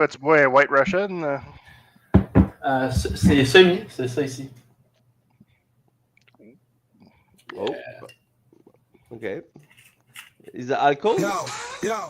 It's boy White Russia. And, C'est semi, c'est ça ici. Oh, okay. Is it alcohol? Yo,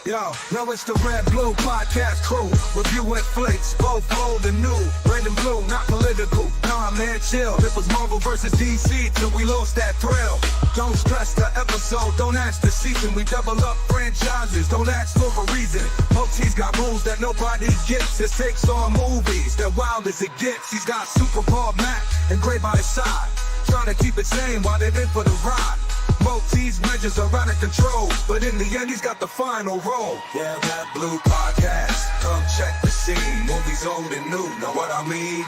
yo, it's the Red Blue Podcast crew. Reviewing flicks, both old and new. Red and blue, not political. Nah, man, chill. It was Marvel versus DC till we lost that thrill. Don't stress the episode, don't ask the season. We double up franchises, don't ask for a reason. Moti's got rules that nobody gets. His takes on movies, they're wild as it gets. He's got Superbald Mac and Gray by his side. Trying to keep it sane while they're in for the ride. Moti's measures are out of control, but in the end he's got the final role. Yeah, that Blue Podcast, come check the scene. Movies old and new, know what I mean?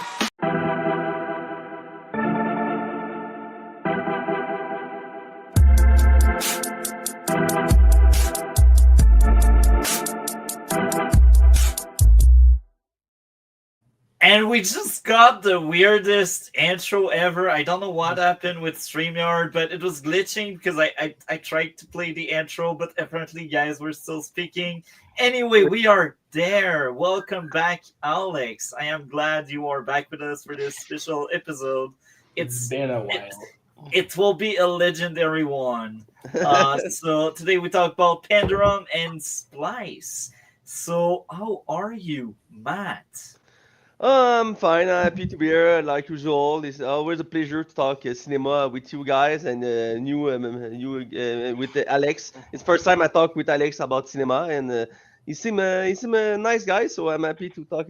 And we just got the weirdest intro ever. I don't know what happened with StreamYard, but it was glitching because I tried to play the intro, but apparently guys were still speaking. Anyway, we are there. Welcome back, Alex. I am glad you are back with us for this special episode. It's been a while. It will be a legendary one. So today we talk about Pandorum and Splice. So how are you, Matt? I'm fine. I'm happy to be here. Like usual, it's always a pleasure to talk cinema with you guys and with Alex. It's first time I talk with Alex about cinema, and he seem a nice guy. So I'm happy to talk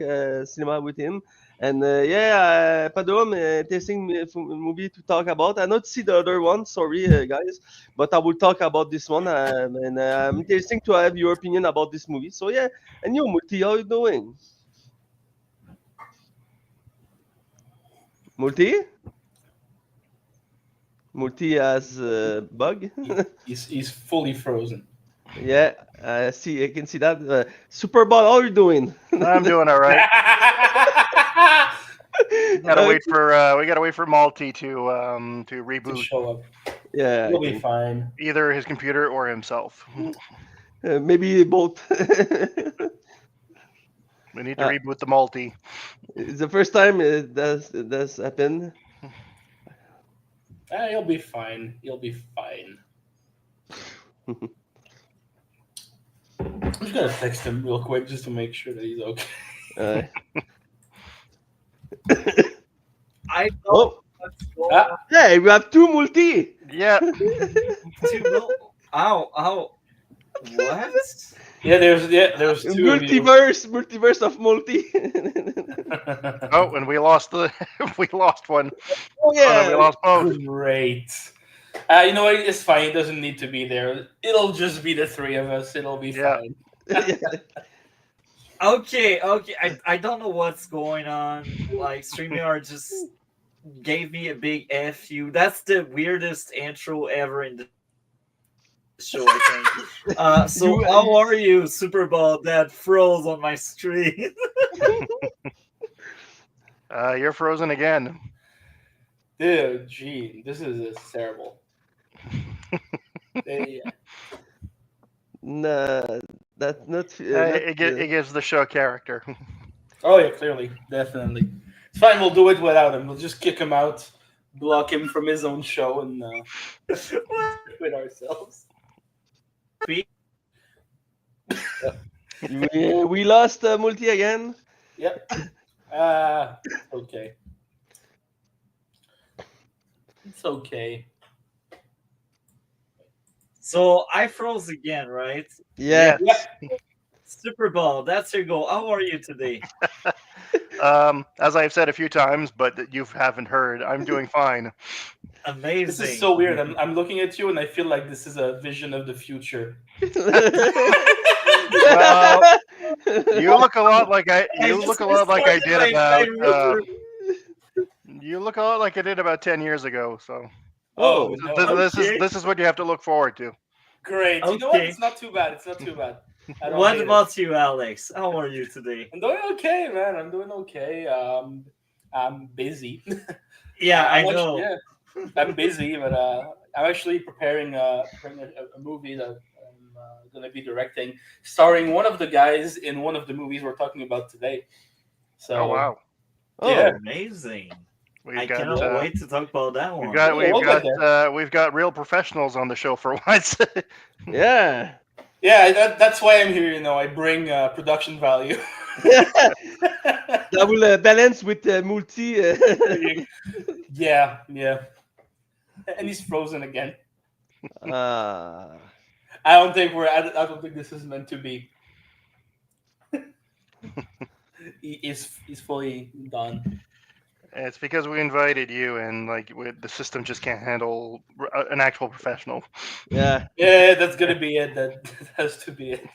cinema with him. And Pandorum, interesting movie to talk about. I not see the other one. Sorry, guys, but I will talk about this one. And interesting to have your opinion about this movie. So yeah, and you, Multi, how you doing? Multi has a bug. He's fully frozen. Yeah, I can see that. Superbald, how are you doing? I'm doing all right. Gotta wait for we gotta wait for Malty to To reboot show up. Yeah, He'll be fine. either his computer or himself. maybe both. We need to reboot the Malty. It's the first time that's happened. He'll be fine. He'll be fine. I'm just gonna text him real quick just to make sure that he's okay. I don't Oh. know what's going on. Hey, we have two Multi. Yeah. Ow. What? Yeah, there's two of you. Multiverse of Multi. Oh, and we lost we lost one. Oh Oh, no, we yeah. lost both. Great. You know what? It's fine. It doesn't need to be there. It'll just be the three of us. It'll be Yeah. fine. Okay. I don't know what's going on. Like StreamYard just gave me a big F you. That's the weirdest intro ever in the show, I think. So how are you, Superbald? That froze on my screen. You're frozen again. Dude, gee, this is terrible. Yeah. Nah, that's not. It gives the show character. Oh yeah, clearly, definitely. It's fine. We'll do it without him. We'll just kick him out, block him from his own show, and with ourselves. we lost Multi again. Yep. Okay. It's okay. So I froze again, right? Yeah. Superbald, that's your goal. How are you today? As I've said a few times, but that you haven't heard, I'm doing fine. Amazing. This is so weird. I'm looking at you and I feel like this is a vision of the future. Well, you look a lot like I did about. You look a lot like I did about 10 years ago. So Oh, no. this is what you have to look forward to. Great. You know what? It's not too bad. It's not too bad. What about you, Alex? How are you today? I'm doing okay, man. I'm doing okay. I'm busy. Yeah, I know. Yeah, I'm busy, but I'm actually preparing a movie that going to be directing, starring one of the guys in one of the movies we're talking about today. So, Oh wow. Oh, Yeah. Amazing. We've I got cannot wait to talk about that one. we've got real professionals on the show for once. yeah. Yeah, that's why I'm here. I bring production value. That will balance with multi. Yeah. And he's frozen again. Ah. I don't think this is meant to be. He's fully done. It's because we invited you, and the system just can't handle an actual professional. Yeah. Yeah, that's gonna be it. That has to be it.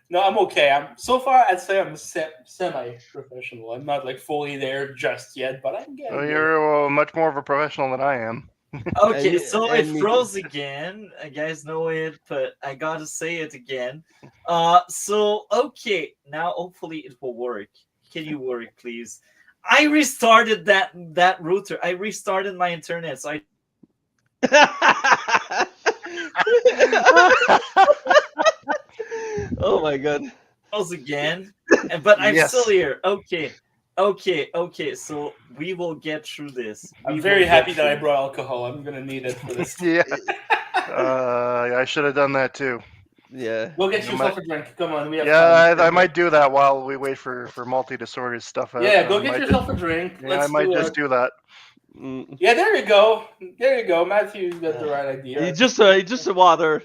No, I'm okay. So far, I'd say I'm semi-professional. I'm not fully there just yet, but I'm getting there. You're much more of a professional than I am. Okay, And- so and it me froze again. You guys know it, but I gotta say it again. So okay, now hopefully it will work. Can you work, please? I restarted that router. I restarted my internet, so I oh my god. froze again. But I'm Yes. still here. Okay. So we will get through this. I'm very happy that I brought alcohol. I'm gonna need it for this. Yeah. I should have done that too. Yeah. Go get yourself a drink. Come on, we have Yeah, time. I might do that while we wait for multi to sort his stuff out. Yeah, go I get might yourself a drink. Yeah, I might just do that. Mm. Yeah, there you go. There you go. Matthew's got the right idea. It's just a water.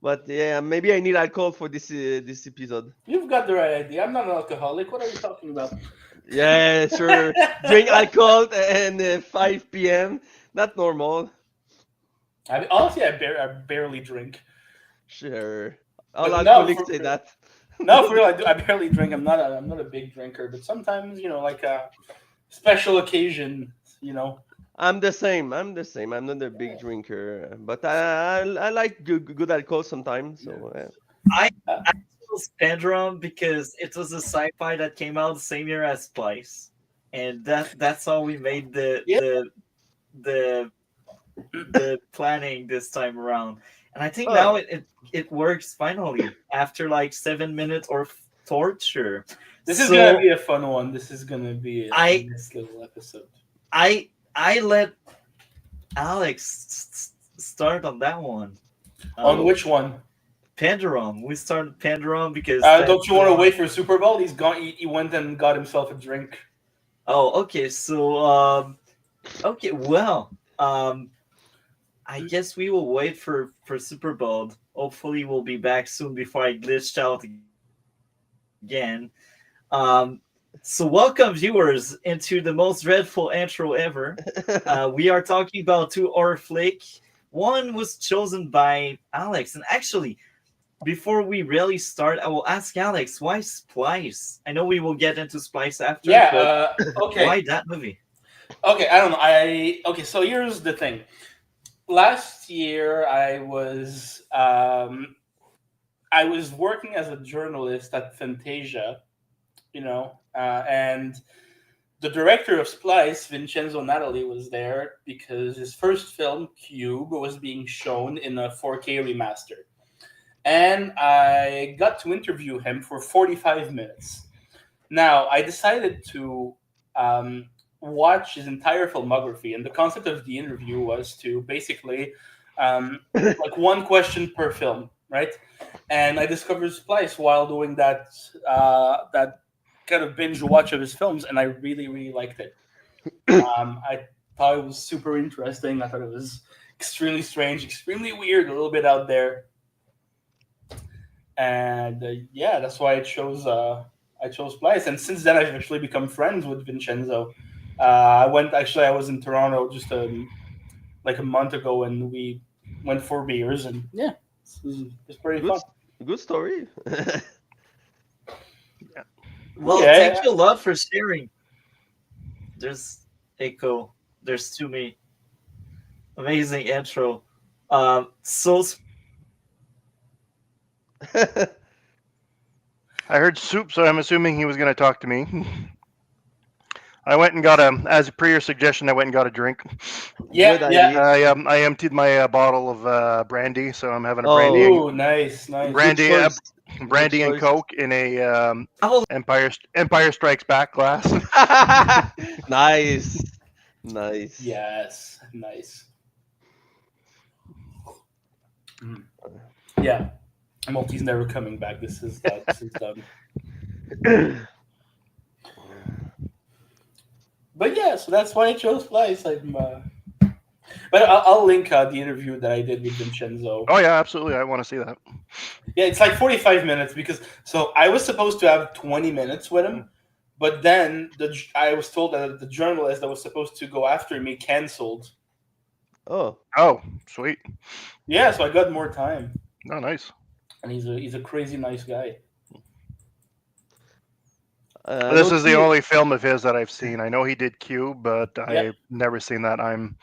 But yeah, maybe I need alcohol for this episode. You've got the right idea. I'm not an alcoholic. What are you talking about? Yeah, sure. Drink alcohol and 5 p.m. Not normal. Honestly, I barely drink. Sure. All But no, alcoholics for- say that. No, for real, I barely drink. I'm not a big drinker, but sometimes like a special occasion, I'm the same. I'm not a big drinker, but I like good alcohol sometimes. So I chose Pandorum because it was a sci-fi that came out the same year as Splice, and that's how we made the planning this time around. And I think now it works finally after 7 minutes of torture. This is gonna be a fun one. This is gonna be a I- nice little episode. I let Alex start on that one. On which one? Pandorum. We started Pandorum because Don't you want to wait for Superbald? He's gone. He went and got himself a drink. Oh, okay. So okay, well, I guess we will wait for Superbald. Hopefully we'll be back soon before I glitched out again. So welcome viewers into the most dreadful intro ever. We are talking about 2 horror flick. One was chosen by Alex, and actually, before we really start, I will ask Alex, why Splice? I know we will get into Splice after. Yeah. Okay. Why that movie? Okay. I don't know. Okay. So here's the thing. Last year, I was working as a journalist at Fantasia, and the director of Splice, Vincenzo Natali, was there because his first film, Cube, was being shown in a 4K remaster. And I got to interview him for 45 minutes. Now, I decided to watch his entire filmography, and the concept of the interview was to basically one question per film, right? And I discovered Splice while doing that kind of binge watch of his films, and I really, really liked it. I thought it was super interesting. I thought it was extremely strange, extremely weird, a little bit out there. And that's why I chose Splice. And since then, I've actually become friends with Vincenzo. I was in Toronto just a month ago, and we went for beers, and it's pretty fun. Good story. Well, thank you a lot for sharing. There's echo. There's too many. Amazing intro. So I heard soup, so I'm assuming he was going to talk to me. I went and got as per your suggestion, I went and got a drink. Yeah, Good yeah. idea. I emptied my bottle of brandy, so I'm having a Oh. brandy, Ooh, nice, nice. brandy, Good choice. brandy and choice. Coke in a Oh, Empire Strikes Back glass. Nice. Nice. Yes, nice. Mm. Yeah, Multi's never coming back. This is done. But yeah, so that's why I chose Splice. But I'll link the interview that I did with Vincenzo. Oh yeah, absolutely. I want to see that. Yeah, it's like 45 minutes because so I was supposed to have 20 minutes with him, but then I was told that the journalist that was supposed to go after me canceled. Oh. Oh, sweet. Yeah, so I got more time, Oh, nice. and he's a crazy nice guy. I This don't is the see- only film of his that I've seen. I know he did Cube, but Yeah. I've never seen that. I'm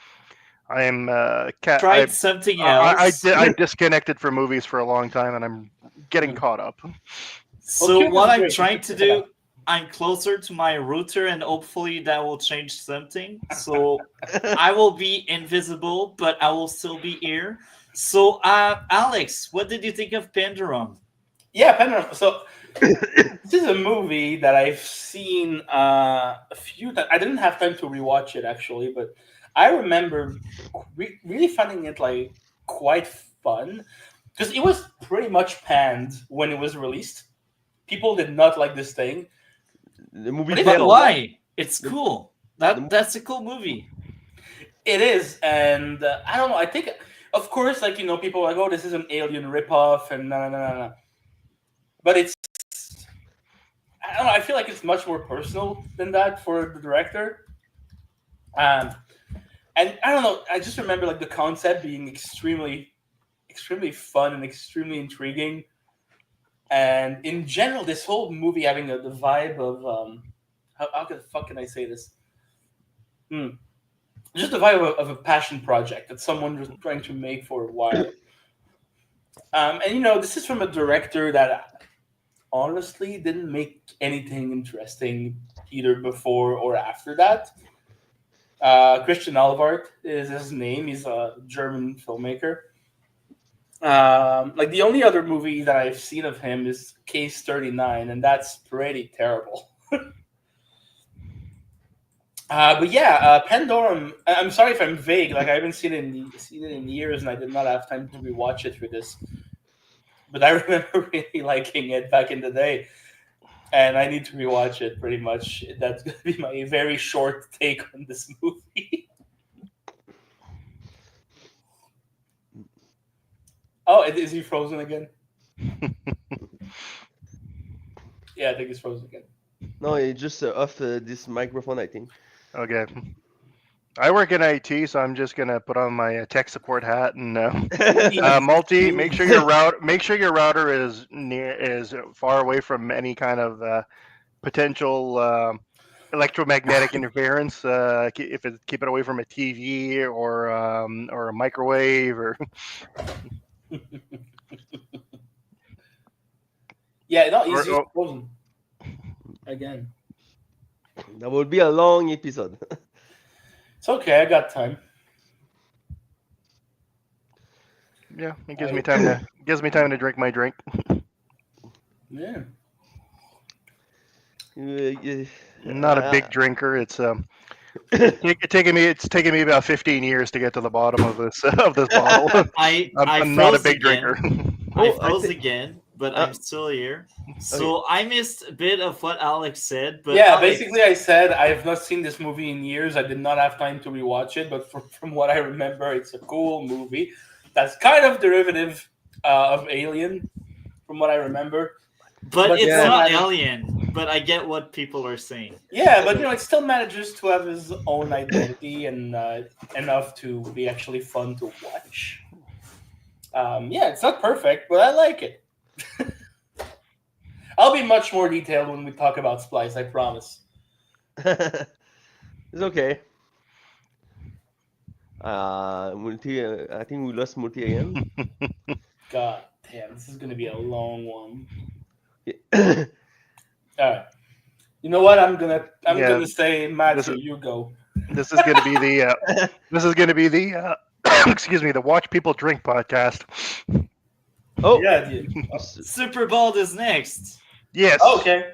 tried something else. I disconnected from movies for a long time, and I'm getting Hmm. caught up. So Cube what is I'm great. trying to do, I'm closer to my router, and hopefully that will change something. So I will be invisible, but I will still be here. So, Alex, what did you think of Pandorum? Yeah, Pandorum. So this is a movie that I've seen a few times. I didn't have time to rewatch it actually, but I remember really finding it like quite fun because it was pretty much panned when it was released. People did not like this thing. The movie But if But it- failed. why? It's cool. That's a cool movie. It is, and I don't know. I think, of course, like people are like, "Oh, this is an Alien ripoff," and no. But it's, I don't know. I feel like it's much more personal than that for the director. And I don't know. I just remember like the concept being extremely fun and extremely intriguing. And in general, this whole movie having the vibe of how the fuck can I say this? Just the vibe of a passion project that someone was trying to make for a while. And this is from a director that honestly didn't make anything interesting either before or after that. Christian Alvart is his name. He's a German filmmaker. Like the only other movie that I've seen of him is Case 39, and that's pretty terrible. But yeah, Pandorum. I'm sorry if I'm vague. Like I haven't seen it in years, and I did not have time to rewatch it for this. But I remember really liking it back in the day, and I need to rewatch it. Pretty much, that's going to be my very short take on this movie. Oh, is he frozen again? Yeah, I think he's frozen again. No, it's just off this microphone, I think. Okay. I work in IT, so I'm just gonna put on my tech support hat and multi. Make sure your router is far away from any kind of potential electromagnetic interference. Keep it away from a TV or a microwave or. Yeah, no, he's just frozen again. That would be a long episode. It's okay. I got time. Yeah, it gives me time to drink my drink. Yeah. Not a big drinker. It's taking me about 15 years to get to the bottom of this bottle. I'm not a big drinker. I froze again, but I'm still here. So I missed a bit of what Alex said. But yeah, Alex, basically, I said I have not seen this movie in years. I did not have time to rewatch it, but from what I remember, it's a cool movie. That's kind of derivative of Alien, from what I remember. But it's yeah. not Alien. But I get what people are saying. Yeah, but it still manages to have his own identity and enough to be actually fun to watch. Yeah, it's not perfect, but I like it. I'll be much more detailed when we talk about Splice, I promise. It's okay. Multi, I think we lost Multi again. God damn, this is going to be a long one. Yeah. All right. You know what? I'm gonna Yeah. gonna say Matthew. This is- You go. This is going to be the excuse me, the Watch People Drink podcast. Oh, Yeah. Superbald is next. Yes. Okay.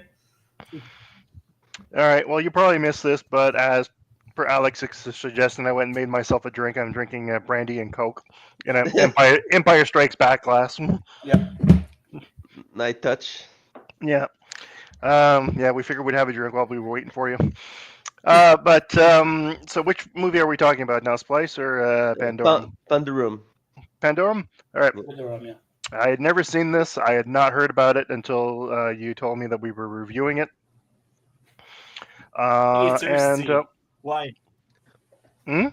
All right. Well, you probably missed this, but as per Alex's suggestion, I went and made myself a drink. I'm drinking brandy and Coke in an Empire Strikes Back glass. nice touch. Yeah. Yeah, we figured we'd have a drink while we were waiting for you. So which movie are we talking about now, Splice or Pandorum? Pandorum. Pandorum? All right. Pandorum, yeah. I had never seen this. I had not heard about it until you told me that we were reviewing it. Interesting. Why? Hmm?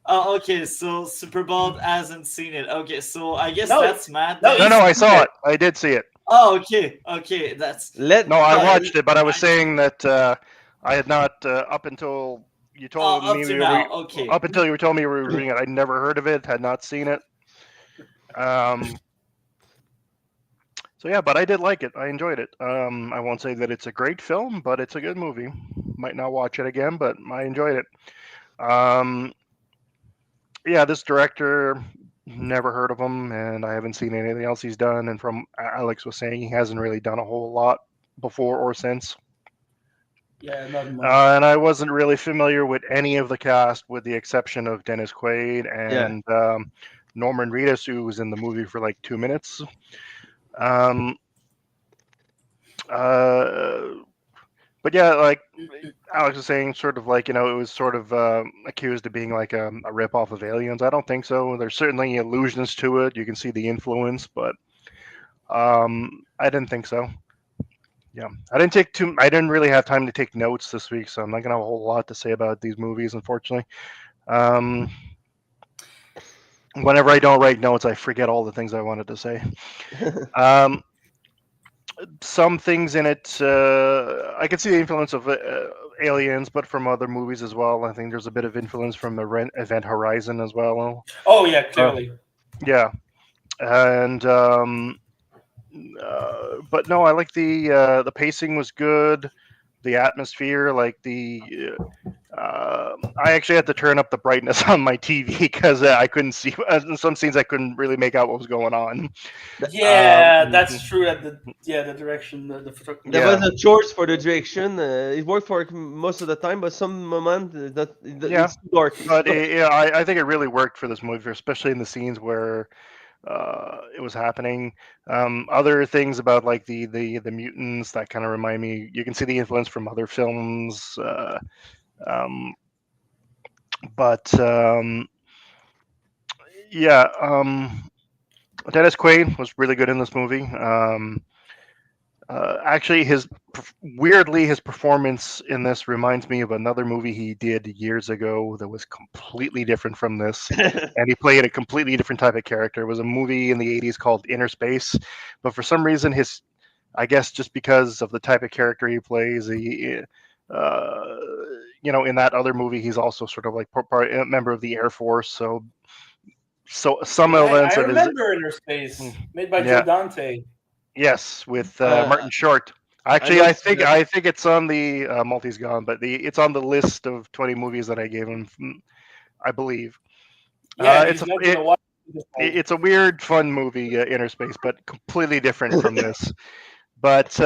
Oh, okay. So Superbald hasn't seen it. Okay, so I guess No, that's Matt. no, No, I saw it. I did see it. Oh, okay. That's No, I watched it, but I was saying that I had not up until you told up me to now. Okay. up until you told me we were reviewing it. I'd never heard of it, had not seen it. So yeah, but I did like it. I enjoyed it. I won't say that it's a great film, but it's a good movie. Might not watch it again, but I enjoyed it. Yeah, this director, never heard of him, and I haven't seen anything else he's done. And from Alex was saying, he hasn't really done a whole lot before or since. Yeah, not much. And I wasn't really familiar with any of the cast, with the exception of Dennis Quaid and Norman Reedus, who was in the movie for like 2 minutes. But yeah, like Alex was saying, sort of like, it was sort of accused of being like a rip-off of Aliens. I don't think so. There's certainly allusions to it. You can see the influence, but I didn't think so. Yeah, I didn't really have time to take notes this week, so I'm not gonna have a whole lot to say about these movies, unfortunately. Whenever I don't write notes, I forget all the things I wanted to say. Some things in it, I can see the influence of Aliens, but from other movies as well. I think there's a bit of influence from Event Horizon as well. Oh yeah, clearly. Yeah, and but no, I like the pacing was good, the atmosphere, like I actually had to turn up the brightness on my TV because I couldn't see in some scenes. I couldn't really make out what was going on. Yeah, that's true. The direction, the photography. There was a choice for the direction. It worked for most of the time, but some moment it's too dark. But I think it really worked for this movie, especially in the scenes where it was happening. Other things about like the mutants that kind of remind me. You can see the influence from other films. Dennis Quaid was really good in this movie. Actually, his performance in this reminds me of another movie he did years ago that was completely different from this, and he played a completely different type of character. It was a movie in the 80s called Inner Space, but for some reason I guess just because of the type of character he plays, in that other movie, he's also sort of like a member of the Air Force. So some elements I of remember Inner Space, made by Joe Dante. Yes, with Martin Short. Actually, I think it's on the Maltese Gone, but it's on the list of 20 movies that I gave him. I believe. Yeah, it's a weird, fun movie, Inner Space, but completely different from this. But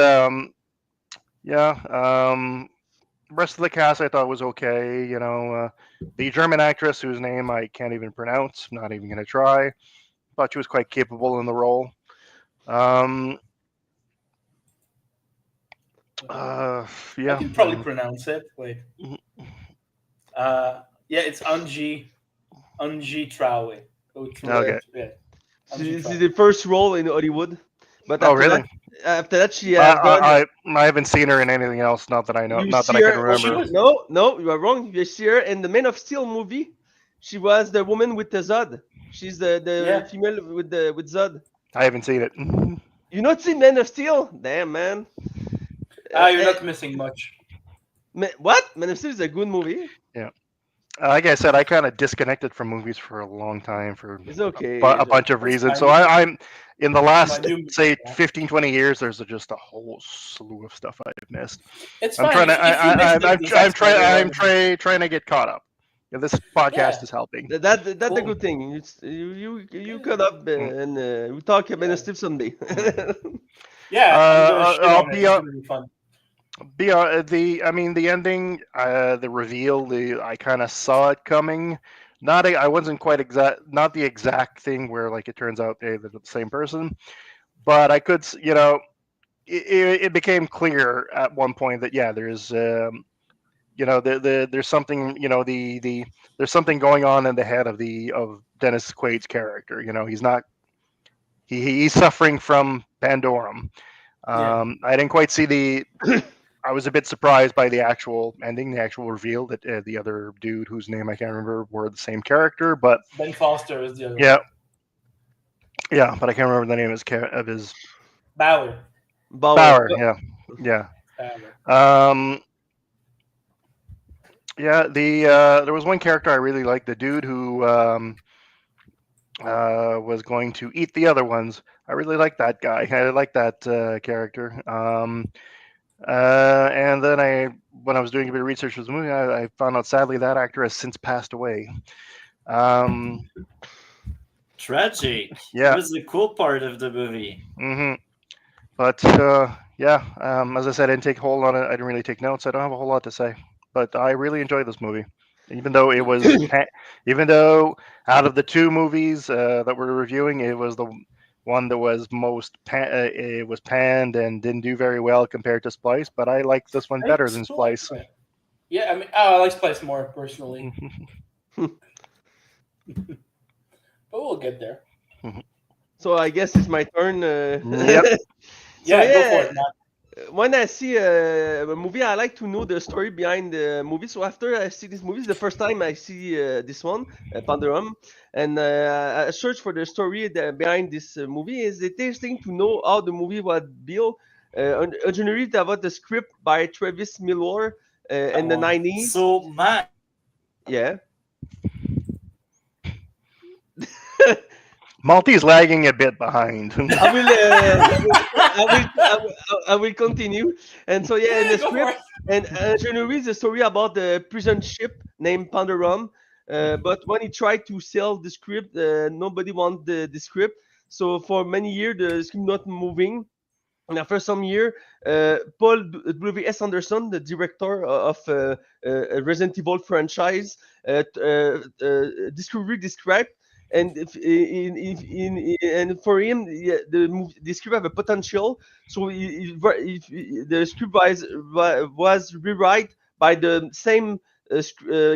rest of the cast I thought was okay. The German actress whose name I can't even pronounce, not even gonna try. Thought she was quite capable in the role. I can probably pronounce it. Wait. It's Anji Traore. Okay. Yeah. This is the first role in Hollywood. But really? After that, she has I haven't seen her in anything else. Not that I know. Not that I can remember. No, you are wrong. You see her in the Man of Steel movie. She was the woman with the Zod. She's the female with Zod. I haven't seen it. You not seen Man of Steel? Damn, man. You're not missing much. What? Man of Steel is a good movie. Yeah. Like I said, I kind of disconnected from movies for a long time for It's okay. a bunch of That's reasons. So fine. I'm in the last, You- say, yeah. 15, 20 years, there's just a whole slew of stuff I've missed. It's I'm fine. trying to, If you miss the Zack Snyder I'm one, trying to get caught up. Yeah, this podcast Yeah. is helping. That's a Cool. good thing. You cut up Mm. and we talk about Steve Sunday. Yeah, I'm gonna shit I'll on it. be It's gonna be fun. the ending, the reveal, I kind of saw it coming. I wasn't quite not the exact thing where like it turns out they're the same person, but I could, it became clear at one point that yeah, there's there's something, there's something going on in the head of Dennis Quaid's character. He's not he's suffering from Pandorum. Yeah. I didn't quite see I was a bit surprised by the actual ending, the actual reveal that the other dude, whose name I can't remember, were the same character. But Ben Foster is the other yeah, one. yeah, but I can't remember the name of his Bauer. Bauer. Yeah, yeah. Bauer. Yeah. There was one character I really liked. The dude who was going to eat the other ones. I really liked that guy. I like that character. And then when I was doing a bit of research for the movie, I found out sadly that actor has since passed away. Tragic. Yeah. It was the cool part of the movie. Mm-hmm. But yeah, as I said, I didn't take a whole lot. I didn't really take notes. I don't have a whole lot to say. But I really enjoyed this movie, even though it was, even though out of the two movies that we're reviewing, it was the one that was most it was panned and didn't do very well compared to Splice. But I like this one better than Splice. Yeah, I mean, I like Splice more personally, but we'll get there. So I guess it's my turn. Yep. Yeah, go for it, Matt. When I see a movie, I like to know the story behind the movie. So after I see this movie, it's the first time I see this one, Pandorum, and I search for the story behind this movie. It's interesting to know how the movie was built. Originally, about the script by Travis Miller in the 90s. So, Matt, Yeah. Malty's lagging a bit behind. I will continue. And so yeah, in the Go for script, and generally the story about the prison ship named Pandorum. But when he tried to sell the script, nobody wanted the script. So for many years, the script not moving. And after some year, Paul W.S. Anderson, the director of Resident Evil franchise, discovered the script. And and for him, yeah, the script have a potential. So the script was rewrite by the same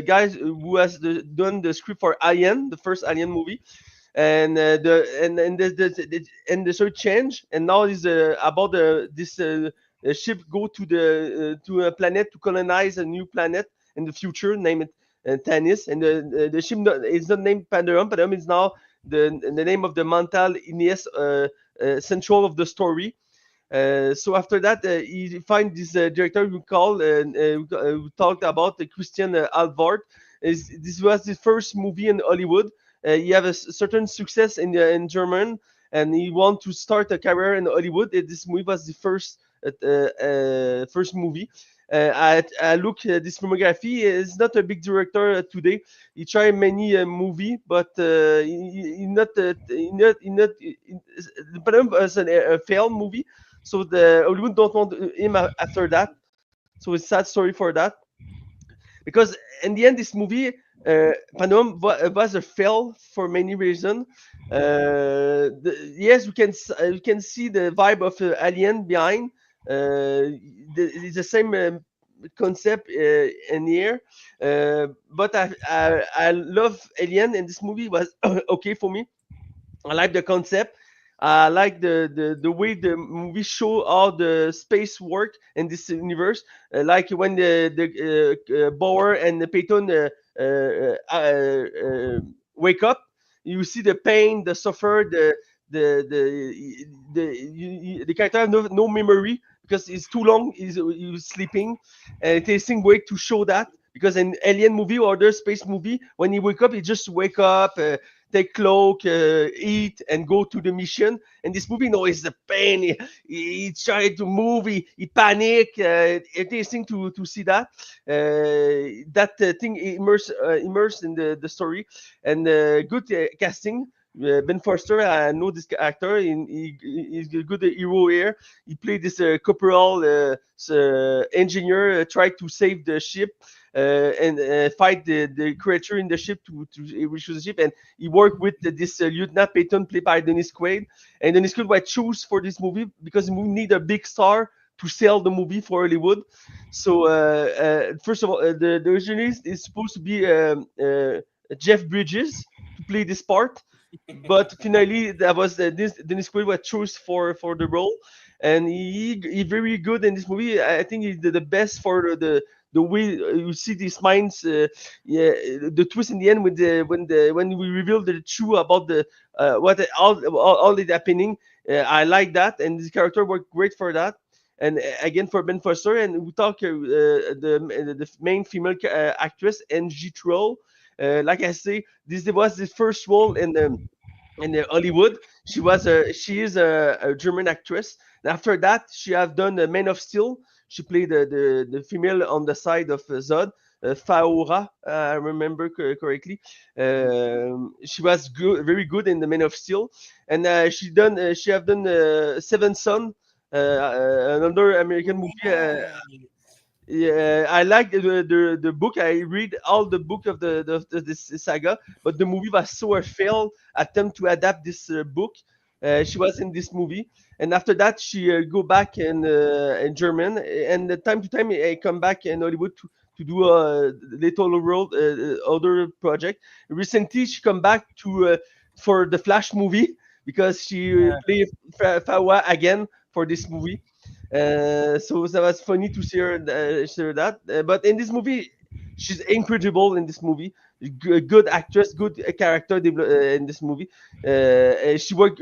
guys who has done the script for Alien, the first Alien movie, and the story change. And now is about this ship go to a planet to colonize a new planet in the future, name it Tennis, and the ship is not named Pandorum. Pandorum is now the name of the mental illness central of the story. So after that, he find this director who called who talked about Christian Alvord. This was his first movie in Hollywood. He have a certain success in German, and he want to start a career in Hollywood. This movie was the first movie. I look at this filmography. He's not a big director today. He tried many movie, but he not as a failed movie. So the Hollywood don't want him after that. So it's a sad story for that. Because in the end, this movie, Pandorum was a fail for many reasons. Yes, we can see the vibe of Alien behind. It's the same concept in here, but I love Alien, and this movie was okay for me. I like the concept. I like the way the movie show how the space work in this universe. Like when the Bauer and the Peyton wake up, you see the pain, the suffer, the character have no memory because it's too long. He's sleeping, and it is a way to show that because in alien movie or other space movie, when he wake up, he just wake up, take cloak, eat, and go to the mission. And this movie, no, it's a pain. He tried to move, he panic. Interesting to see that. Thing immersed in the story, and good casting. Ben Foster, I know this actor. He's a good hero here. He played this corporal engineer, tried to save the ship and fight the creature in the ship to reach the ship. And he worked with this Lieutenant Peyton, played by Dennis Quaid. And Dennis Quaid was choose for this movie because we need a big star to sell the movie for Hollywood. So first of all, the originally is supposed to be Jeff Bridges to play this part, but finally that was this Dennis Quaid was chosen for the role, and he very good in this movie. I think he did the best for the way you see these minds, yeah, the twist in the end when we reveal the truth about the what all is happening. I like that, and this character worked great for that. And again for Ben Foster, and we talk the main female actress Angie Troll. Like I say, this was the first role in Hollywood. She is a German actress. And after that, she have done Man of Steel. She played the female on the side of Zod. Faora, I remember correctly. She was good, very good in the Man of Steel, and she have done Seven Son, another American movie. Yeah, I like the book. I read all the book of this saga, but the movie was so a failed attempt to adapt this book. She was in this movie, and after that she go back in German, and time to time I come back in Hollywood to do a little role, other project. Recently she come back to for the Flash movie because she played Fawa again for this movie. So that was funny to see her share that. But in this movie, she's incredible in this movie. Good actress, good character in this movie. She worked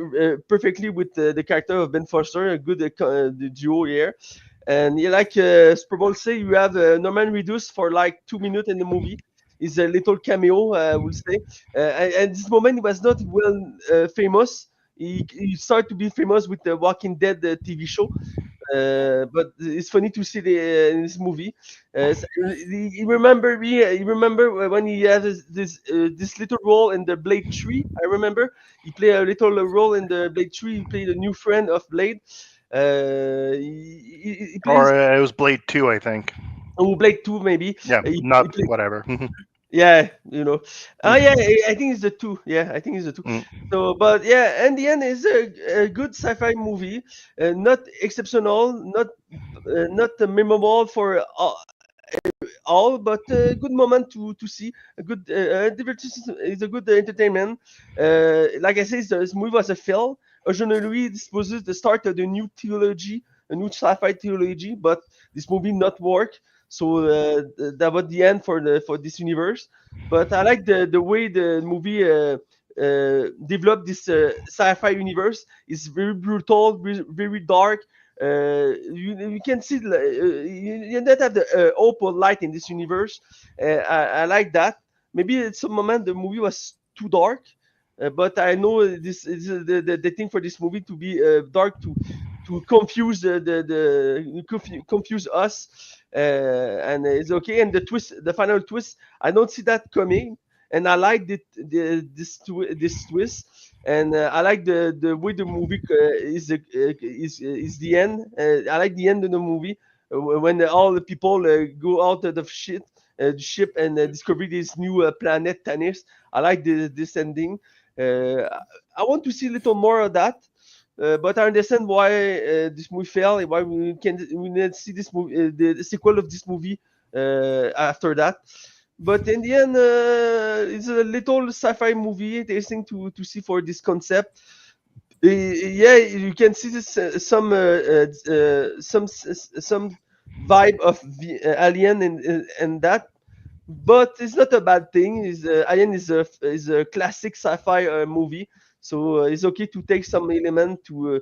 perfectly with the character of Ben Foster, a good the duo here. And like Superbald say, you have Norman Reedus for like 2 minutes in the movie. Is a little cameo, I would say. And this moment he was not well famous. He started to be famous with the Walking Dead TV show. But it's funny to see in this movie. You remember me? You remember when he had this little role in the Blade 3? I remember he played a little role in the Blade 3. He played a new friend of Blade. He plays Or it was Blade 2, I think. Blade 2 maybe. Yeah, whatever. Yeah, yeah, I think it's the two. Yeah, I think it's the two. Mm. So, but yeah, in the end, it's a good sci-fi movie. Not exceptional, not memorable for all, but a good moment to see. A good divertisement is a good entertainment. Like I said, this movie was a fail. Originally, this was the start of the new trilogy, a new sci-fi trilogy, but this movie not work. So that was the end for this universe. But I like the way the movie developed this sci-fi universe. It's very brutal, very dark. You can see you don't have the hope or light in this universe. I like that. Maybe at some moment the movie was too dark, but I know this is the thing for this movie to be dark to confuse confuse us. And it's okay. And the final twist, I don't see that coming, and I like this twist, and I like the way the movie is the end. I like the end of the movie when all the people go out of the ship and discover this new planet Tanis. I like this ending. I want to see a little more of that. But I understand why this movie failed, and why we didn't see this movie, the sequel of this movie after that. But in the end, it's a little sci-fi movie, interesting to see for this concept. Yeah, you can see this some vibe of the Alien and that, but it's not a bad thing. Alien is a classic sci-fi movie. So it's okay to take some element to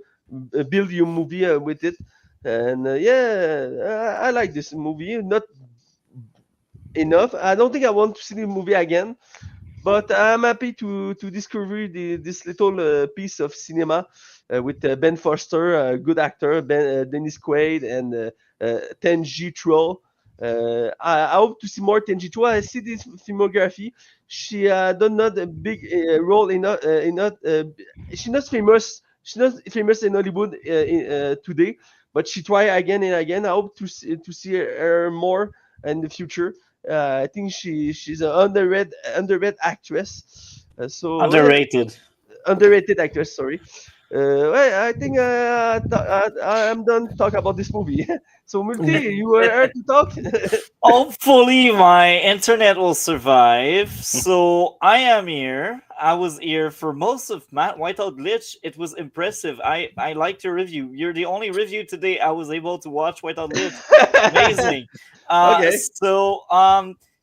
build your movie with it, and yeah, I like this movie. Not enough. I don't think I want to see the movie again, but I'm happy to discover this little piece of cinema with Ben Foster, a good actor, Dennis Quaid, and Tenji Troll. I hope to see more Tenji Troll. I see this filmography. She done not a big role she's not famous. She's not famous in Hollywood today, but she try again and again. I hope to see her more in the future. I think she's an underrated actress. Underrated. Underrated actress. Sorry. Well, I think I'm done talk about this movie. So Multi, you were here to talk. Hopefully, my internet will survive. So I am here. I was here for most of Matt Whiteout Glitch. It was impressive. I liked your review. You're the only review today I was able to watch Whiteout Glitch. Amazing. Okay. So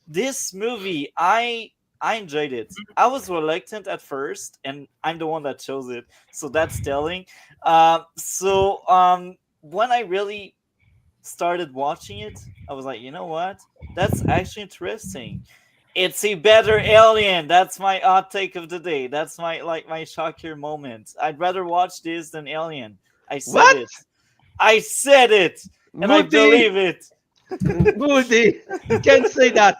this movie, I enjoyed it. I was reluctant at first, and I'm the one that chose it, so that's telling. When I really started watching it, I was like, you know what? That's actually interesting. It's a better Alien. That's my hot take of the day. That's my shocker moment. I'd rather watch this than Alien. I said What? it. I said it, and I believe it. Multi, you can't say that.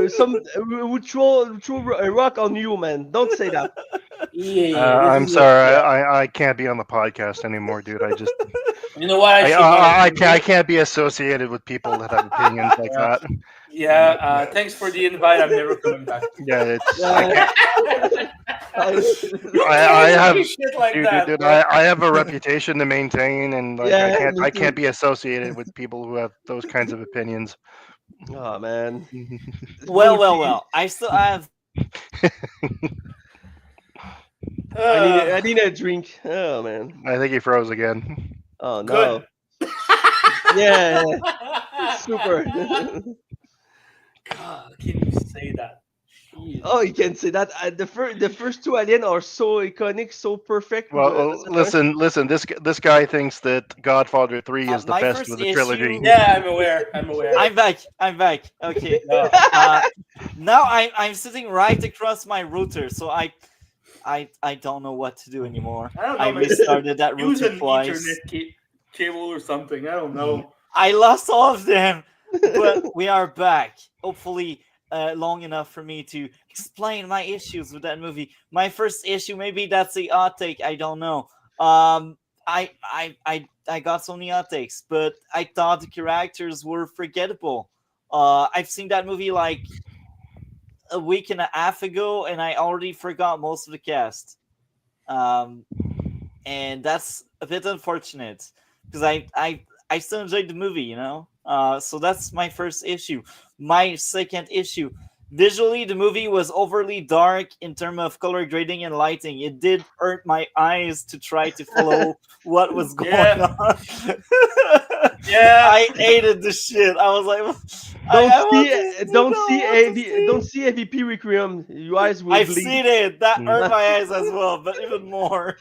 Some would throw a rock on you, man. Don't say that. Yeah, I'm this is sorry, I can't be on the podcast anymore, dude. I just You know what? I can't be associated with people that have opinions like that. Yeah. Thanks for the invite. I'm never coming back. Yeah, it's Yeah. I have shit like dude, that. dude, bro. I have a reputation to maintain, and like Yeah, me I too. can't be associated with people who have those kinds of opinions. Oh man. Well. I still have. I need a drink. Oh man. I think he froze again. Oh no. Good. Yeah. Super. God, can you say that? Jeez. Oh, you can say that. The first two Alien are so iconic, so perfect. Well, listen. This guy thinks that Godfather 3 is the My best first of the trilogy. issue- Yeah, I'm aware. I'm back. Okay. No. Now I'm sitting right across my router, so I don't know what to do anymore. I don't know. I maybe restarted that use router an twice. Ethernet cable or something. I don't know. I lost all of them, but we are back. Hopefully, long enough for me to explain my issues with that movie. My first issue, maybe that's a hot take. I don't know. I got so many hot takes, but I thought the characters were forgettable. I've seen that movie like a week and a half ago, and I already forgot most of the cast. And that's a bit unfortunate because I still enjoyed the movie, you know. So that's my first issue. My second issue, visually, the movie was overly dark in terms of color grading and lighting. It did hurt my eyes to try to follow what was going Yeah. on. Yeah. I hated the shit. I was like, Don't see AVP Requiem. Your eyes will I've bleed. seen it. That hurt my eyes as well, but even more.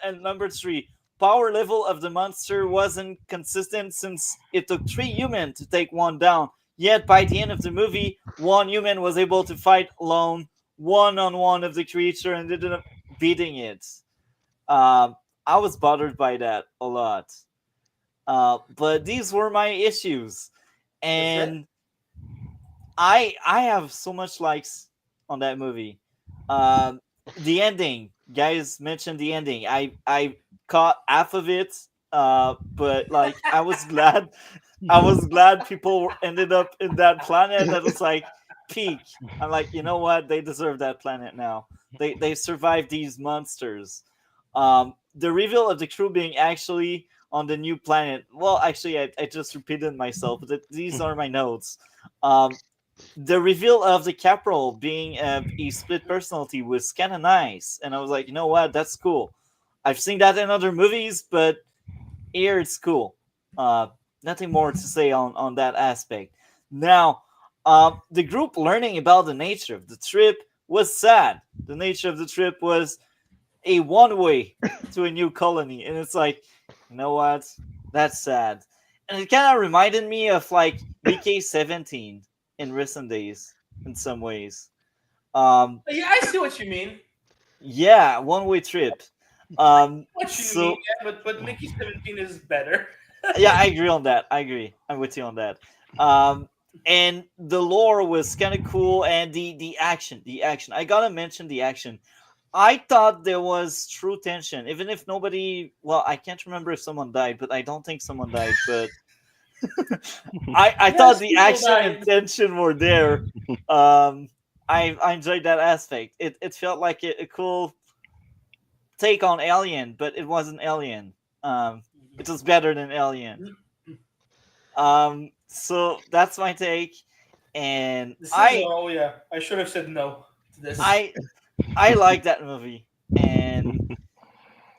And number 3, power level of the monster wasn't consistent since it took 3 humans to take one down. Yet by the end of the movie, 1 human was able to fight alone, one-on-one of the creature, and ended up beating it. I was bothered by that a lot. But these were my issues, and I have so much likes on that movie. The ending, guys mentioned the ending. I caught half of it, but like I was glad. I was glad people ended up in that planet that was like peak. I'm like, you know what? They deserve that planet now. They survived these monsters. The reveal of the crew being actually on the new planet. Well, actually, I just repeated myself, but these are my notes. The reveal of the Caporal being a split personality was kind of nice, and I was like, you know what? That's cool. I've seen that in other movies, but here it's cool. Nothing more to say on that aspect. Now, the group learning about the nature of the trip was sad. The nature of the trip was a one-way to a new colony, and it's like, you know what? That's sad. and it kind of reminded me of like BK-17 in recent days in some ways. Yeah, I see what you mean. Yeah, one-way trip. What you So mean, yeah, but Mickey 17 is better. yeah, I agree on that. I agree. I'm with you on that. And the lore was kind of cool, and the action, the action. I gotta mention the action. I thought there was true tension, even if nobody. Well, I can't remember if someone died, but I don't think someone died. But I thought Yes, the people action and died. tension were there. I enjoyed that aspect. It felt like a cool take on Alien, but it wasn't Alien. It was better than Alien. So that's my take, and This is oh yeah. I should have said no to this. I like that movie, and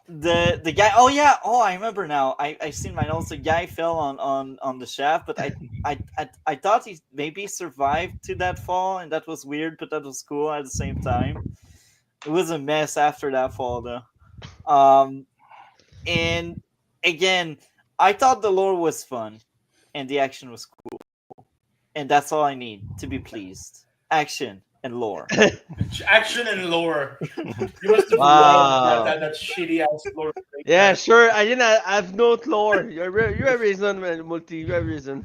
the guy. Oh yeah, oh I remember now. I seen my notes. The guy fell on the shaft, but I thought he maybe survived to that fall, and that was weird, but that was cool at the same time. It was a mess after that fall though. And again, I thought the lore was fun, and the action was cool, and that's all I need to be pleased. Action and lore. Action and lore. You must have Wow. loved that shitty ass lore. Yeah, sure. I didn't have no lore. You have reason, man, Multi. You have reason.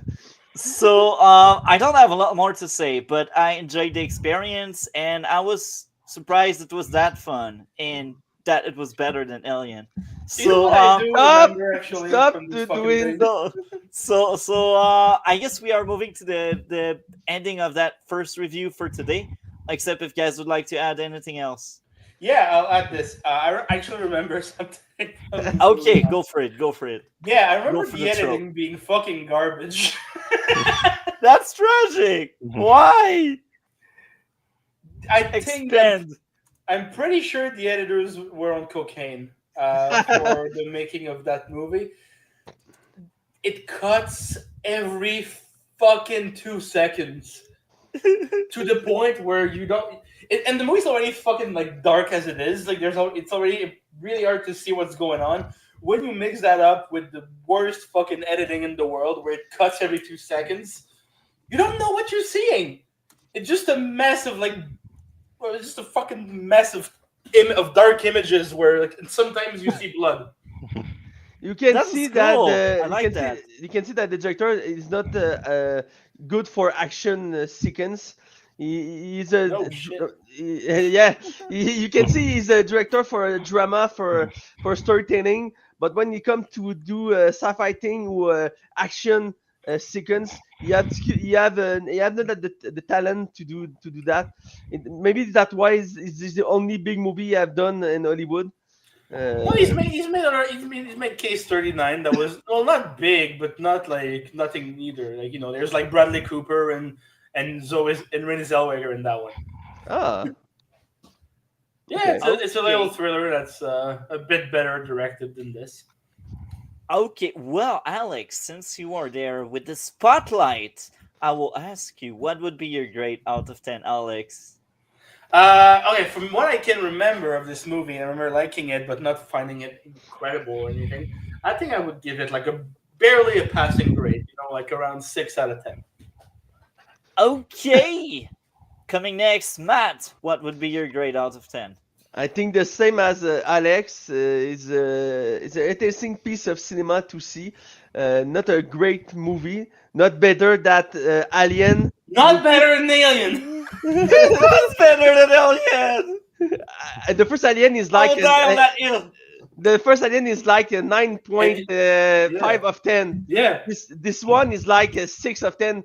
So I don't have a lot more to say, but I enjoyed the experience, and I was surprised it was that fun and that it was better than Alien. You know So what I do Stop! remember actually Stop from this doing fucking thing? so I guess we are moving to the ending of that first review for today. Except if you guys would like to add anything else. Yeah, I'll add this. I actually remember something. from this Okay, movie. go for it. Go for it. Yeah, I remember for the the editing being fucking garbage. That's tragic. Why? I think that Expand. I'm pretty sure the editors were on cocaine for the making of that movie. It cuts every fucking 2 seconds to the point where you don't. And the movie's already fucking like dark as it is. Like it's already really hard to see what's going on. When you mix that up with the worst fucking editing in the world, where it cuts every 2 seconds, you don't know what you're seeing. It's just a mess of like. Well, it's just a fucking mess of dark images where like sometimes you see blood. You can That's see cool. that I like that. you can see that the director is not good for action sequence. He's a No shit. yeah. You can see he's a director for a drama for storytelling. But when you come to do a sci-fi thing or action sequence, you have not the talent to do that. Maybe that's why it's the only big movie I've done in Hollywood. No, he's made Case 39 that was well not big, but not like nothing either. Like there's like Bradley Cooper and Zoe and Renée Zellweger in that one. Ah. Yeah, Okay. it's a little thriller that's a bit better directed than this. Okay, well, Alex, since you are there with the spotlight, I will ask you, what would be your grade out of 10, Alex? Okay, from what I can remember of this movie, I remember liking it but not finding it incredible or anything. I think I would give it like barely a passing grade, like around 6 out of 10. Okay. Coming next, Matt, what would be your grade out of 10? I think the same as Alex. It's an interesting piece of cinema to see. Not a great movie. Not better than Alien. Not better than Alien. That's better than Alien. The first Alien is like I'll dial that in. the first Alien is like a 9.5 of 10. Yeah. This one is like a 6 of 10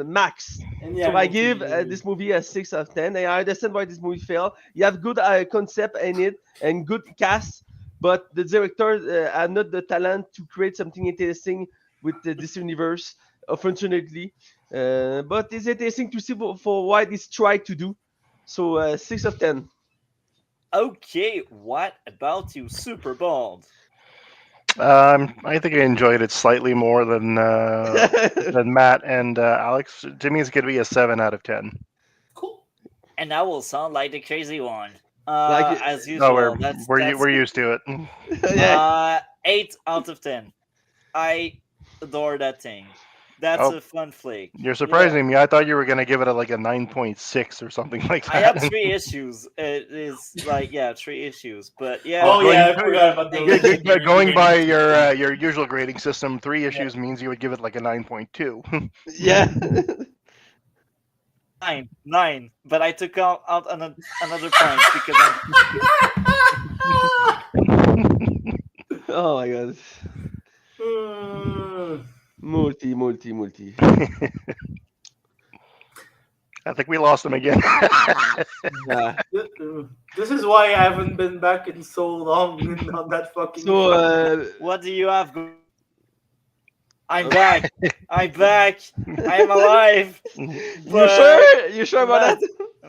max. And So I give this movie a 6 of 10. And I understand why this movie failed. You have good concept in it and good cast, but the director had not the talent to create something interesting with this universe, unfortunately. But it's interesting to see for what it's tried to do. So 6 of 10. Okay, what about you, Superbald? I think I enjoyed it slightly more than Matt and Alex. To me, it's going to be a 7 out of 10. Cool. And I will sound like the crazy one. Like- As usual. No, we're used to it. Yeah. 8 out of 10. I adore that thing. That's Oh. a fun flick. You're surprising me. I thought you were gonna give it like a 9.6 or something like that. I have 3 issues. It is like 3 issues, but yeah. Oh going- yeah, I forgot about those. Going by your usual grading system, 3 issues means you would give it like a 9.2. Yeah. 9, but I took out another point because Oh my god. Hmm. Multi. I think we lost him again. Yeah. This is why I haven't been back in so long on that fucking. So, what do you have? I'm back. I'm back. I am alive. you sure about that?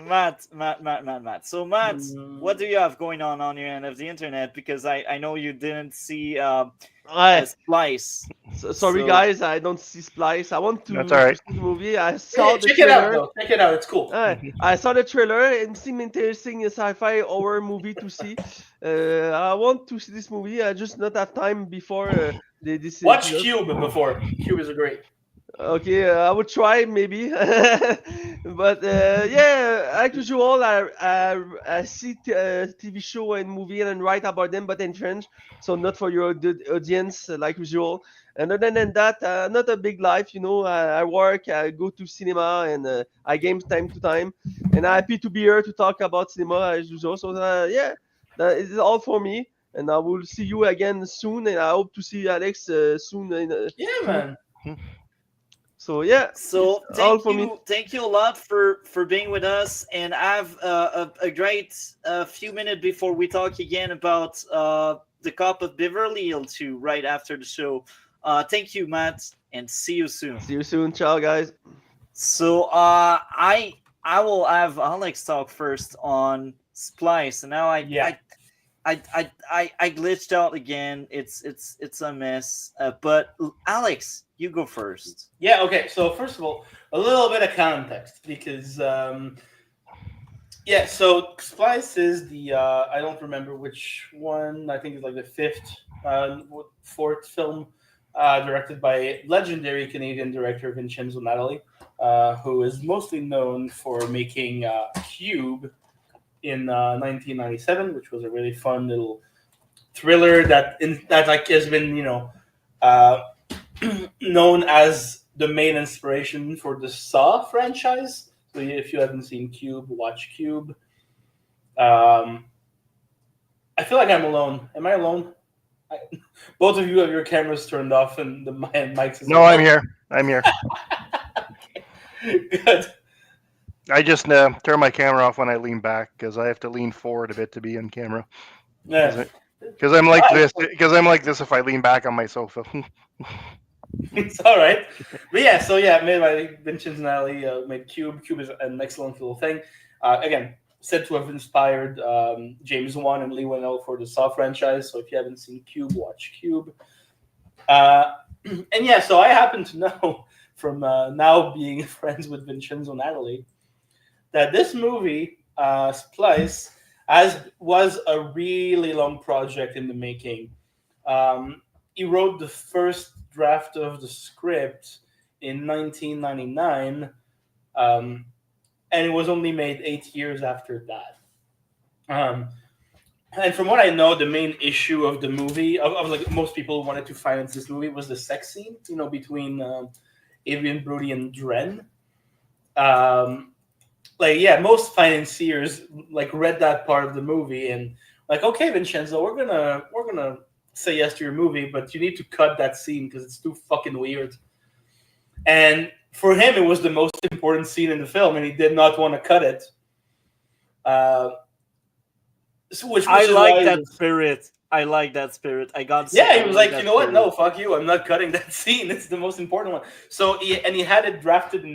Matt. So Matt, what do you have going on your end of the internet? Because I know you didn't see Splice. Sorry, So- guys, I don't see Splice. I want to, That's all right. to see the movie. I saw the Check it out, trailer. though. Check it out. It's cool. I saw the trailer. It seemed interesting, a sci-fi horror movie to see. I want to see this movie. I just not have time before this. Watch Cube before. Cube is great. Okay, I would try maybe, but yeah, like usual, I see TV show and movie and write about them, but in French, so not for your audience like usual. And other than that, not a big life, you know. I work, I go to cinema, and I game time to time. And I'm happy to be here to talk about cinema as usual. So yeah, that is all for me. And I will see you again soon, and I hope to see Alex soon. Yeah, man. So yeah. So it's all for thank you a lot for being with us, and have a great few minutes before we talk again about the Cop of Beverly Hills 2 right after the show. Thank you, Matt, and see you soon. See you soon. Ciao, guys. So I will have Alex talk first on Splice, and now I glitched out again. It's a mess. But Alex, you go first. Yeah, okay. So first of all, a little bit of context because so Splice is the I don't remember which one. I think it's like the fourth film directed by legendary Canadian director Vincenzo Natali, who is mostly known for making Cube in 1997, which was a really fun little thriller that has been known as the main inspiration for the Saw franchise. So if you haven't seen Cube, watch Cube. I feel like I'm alone. Am I alone? Both of you have your cameras turned off and the mics. No, I'm here. I'm here. Good. I just turn my camera off when I lean back because I have to lean forward a bit to be on camera. Yeah. Because I'm like this. Because I'm like this if I lean back on my sofa. It's all right. But made by Vincenzo Natali, made Cube. Cube is an excellent little thing. Again, said to have inspired James Wan and Lee Winnell for the Saw franchise. So if you haven't seen Cube, watch Cube. So I happen to know from now being friends with Vincenzo Natali that this movie, Splice, was a really long project in the making. He wrote the first draft of the script in 1999, and it was only made 8 years after that. And from what I know, the main issue of the movie, of like most people who wanted to finance this movie, was the sex scene, between Adrian Brody and Dren. Most financiers read that part of the movie and okay, Vincenzo, we're gonna say yes to your movie, but you need to cut that scene because it's too fucking weird. And for him, it was the most important scene in the film, and he did not want to cut it. I like that spirit. I got. Yeah, he was like, you know what? No, fuck you. I'm not cutting that scene. It's the most important one. So he had it drafted in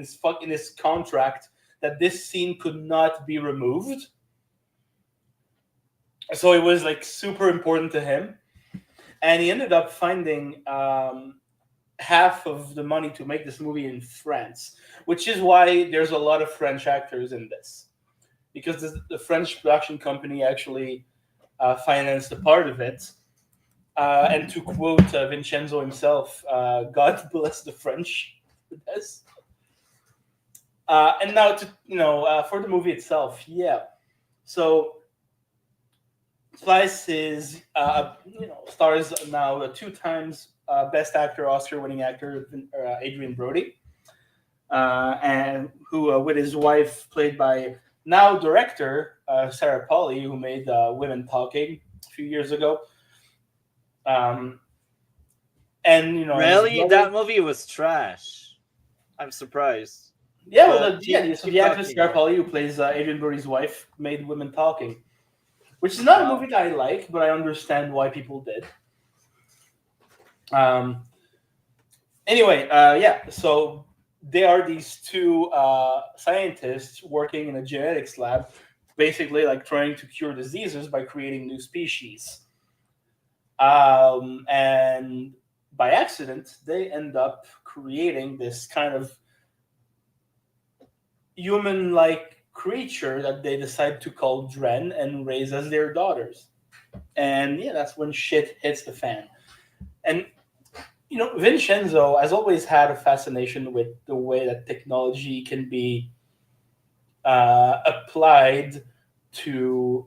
his contract that this scene could not be removed. So it was super important to him, and he ended up finding half of the money to make this movie in France, which is why there's a lot of French actors in this, because the French production company actually financed a part of it. And to quote Vincenzo himself, God bless the French for this. And now for the movie itself, yeah. So Splice is stars now 2 times Best Actor Oscar-winning actor Adrian Brody, and who with his wife played by now director Sarah Polley, who made Women Talking a few years ago. And Really, that movie was trash. I'm surprised. Yeah, well, the actress Sarah Polley, who plays Adrian Brody's wife, made Women Talking, which is not a movie that I like, but I understand why people did. Anyway, so they are these 2 scientists working in a genetics lab, basically like trying to cure diseases by creating new species. And by accident, they end up creating this kind of human-like creature that they decide to call Dren and raise as their daughters. And that's when shit hits the fan. And Vincenzo has always had a fascination with the way that technology can be applied to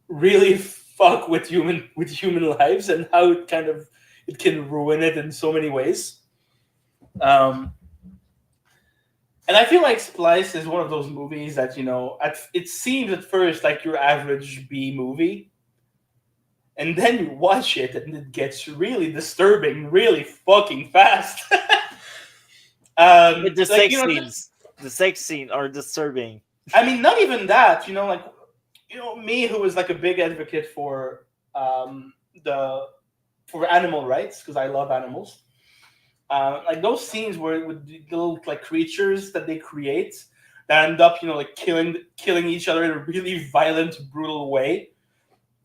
really fuck with human lives, and how it can ruin it in so many ways. And I feel like Splice is one of those movies that, it seems at first like your average B movie. And then you watch it and it gets really disturbing really fucking fast. With the sex scenes. The sex scene are disturbing. I mean, not even that, me who is like a big advocate for animal rights, because I love animals. Like those scenes where with the little like creatures that they create that end up, killing each other in a really violent, brutal way.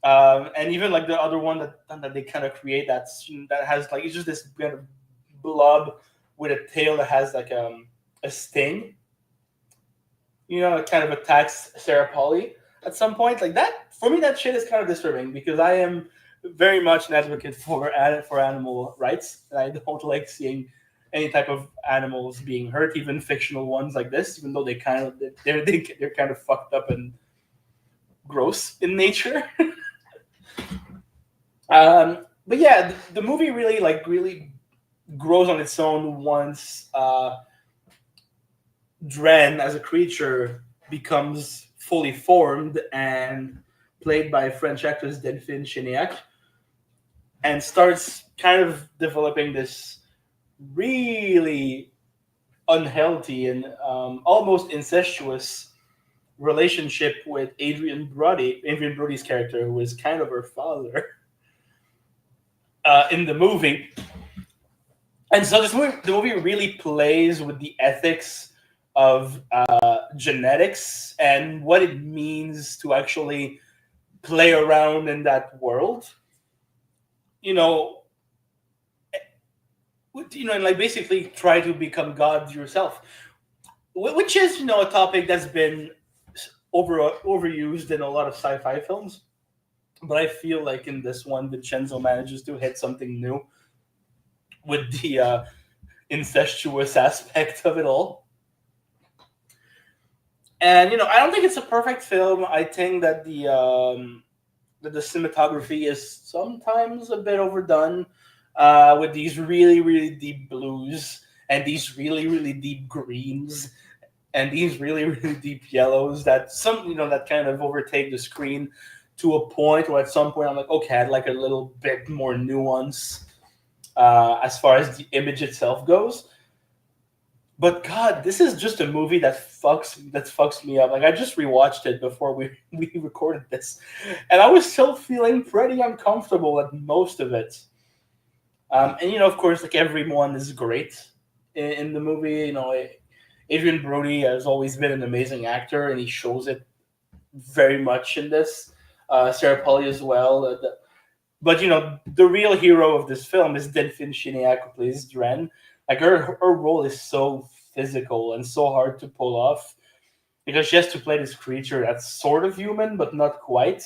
And even like the other one that they kind of create that has like, it's just this kind of blob with a tail that has like a sting. It kind of attacks Sarah Polley at some point. Like that, for me, that shit is kind of disturbing, because I am very much an advocate for animal rights, and I don't like seeing any type of animals being hurt, even fictional ones like this, even though they're kind of fucked up and gross in nature. But yeah, the movie really grows on its own once Dren as a creature becomes fully formed and played by French actress Delphine Cheniac, and starts kind of developing this really unhealthy and almost incestuous relationship with Adrian Brody's character, who is kind of her father in the movie. And so the movie really plays with the ethics of genetics and what it means to actually play around in that world. And like basically try to become God yourself, which is a topic that's been overused in a lot of sci-fi films. But I feel like in this one, Vincenzo manages to hit something new with the incestuous aspect of it all. And I don't think it's a perfect film. I think that the cinematography is sometimes a bit overdone, with these really, really deep blues and these really, really deep greens and these really, really deep yellows that that kind of overtake the screen to a point where at some point I'm like, okay, I'd like a little bit more nuance as far as the image itself goes. But God, this is just a movie that fucks me up. Like I just rewatched it before we recorded this, and I was still feeling pretty uncomfortable at most of it. And of course, like everyone is great in the movie. Adrian Brody has always been an amazing actor, and he shows it very much in this. Sarah Polley as well. But the real hero of this film is Delphine Cheniac, who plays Dren. Like her role is so physical and so hard to pull off, because she has to play this creature that's sort of human but not quite.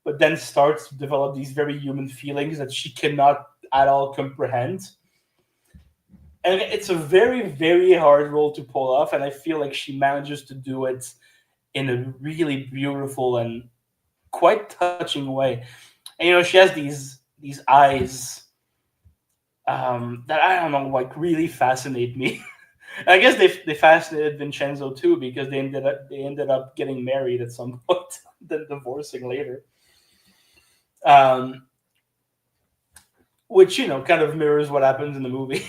but then starts to develop these very human feelings that she cannot at all comprehend. And it's a very, very hard role to pull off, and I feel like she manages to do it in a really beautiful and quite touching way. And she has these eyes that I don't know, like really fascinate me. I guess they fascinated Vincenzo too, because they ended up getting married at some point, then divorcing later. Which kind of mirrors what happens in the movie.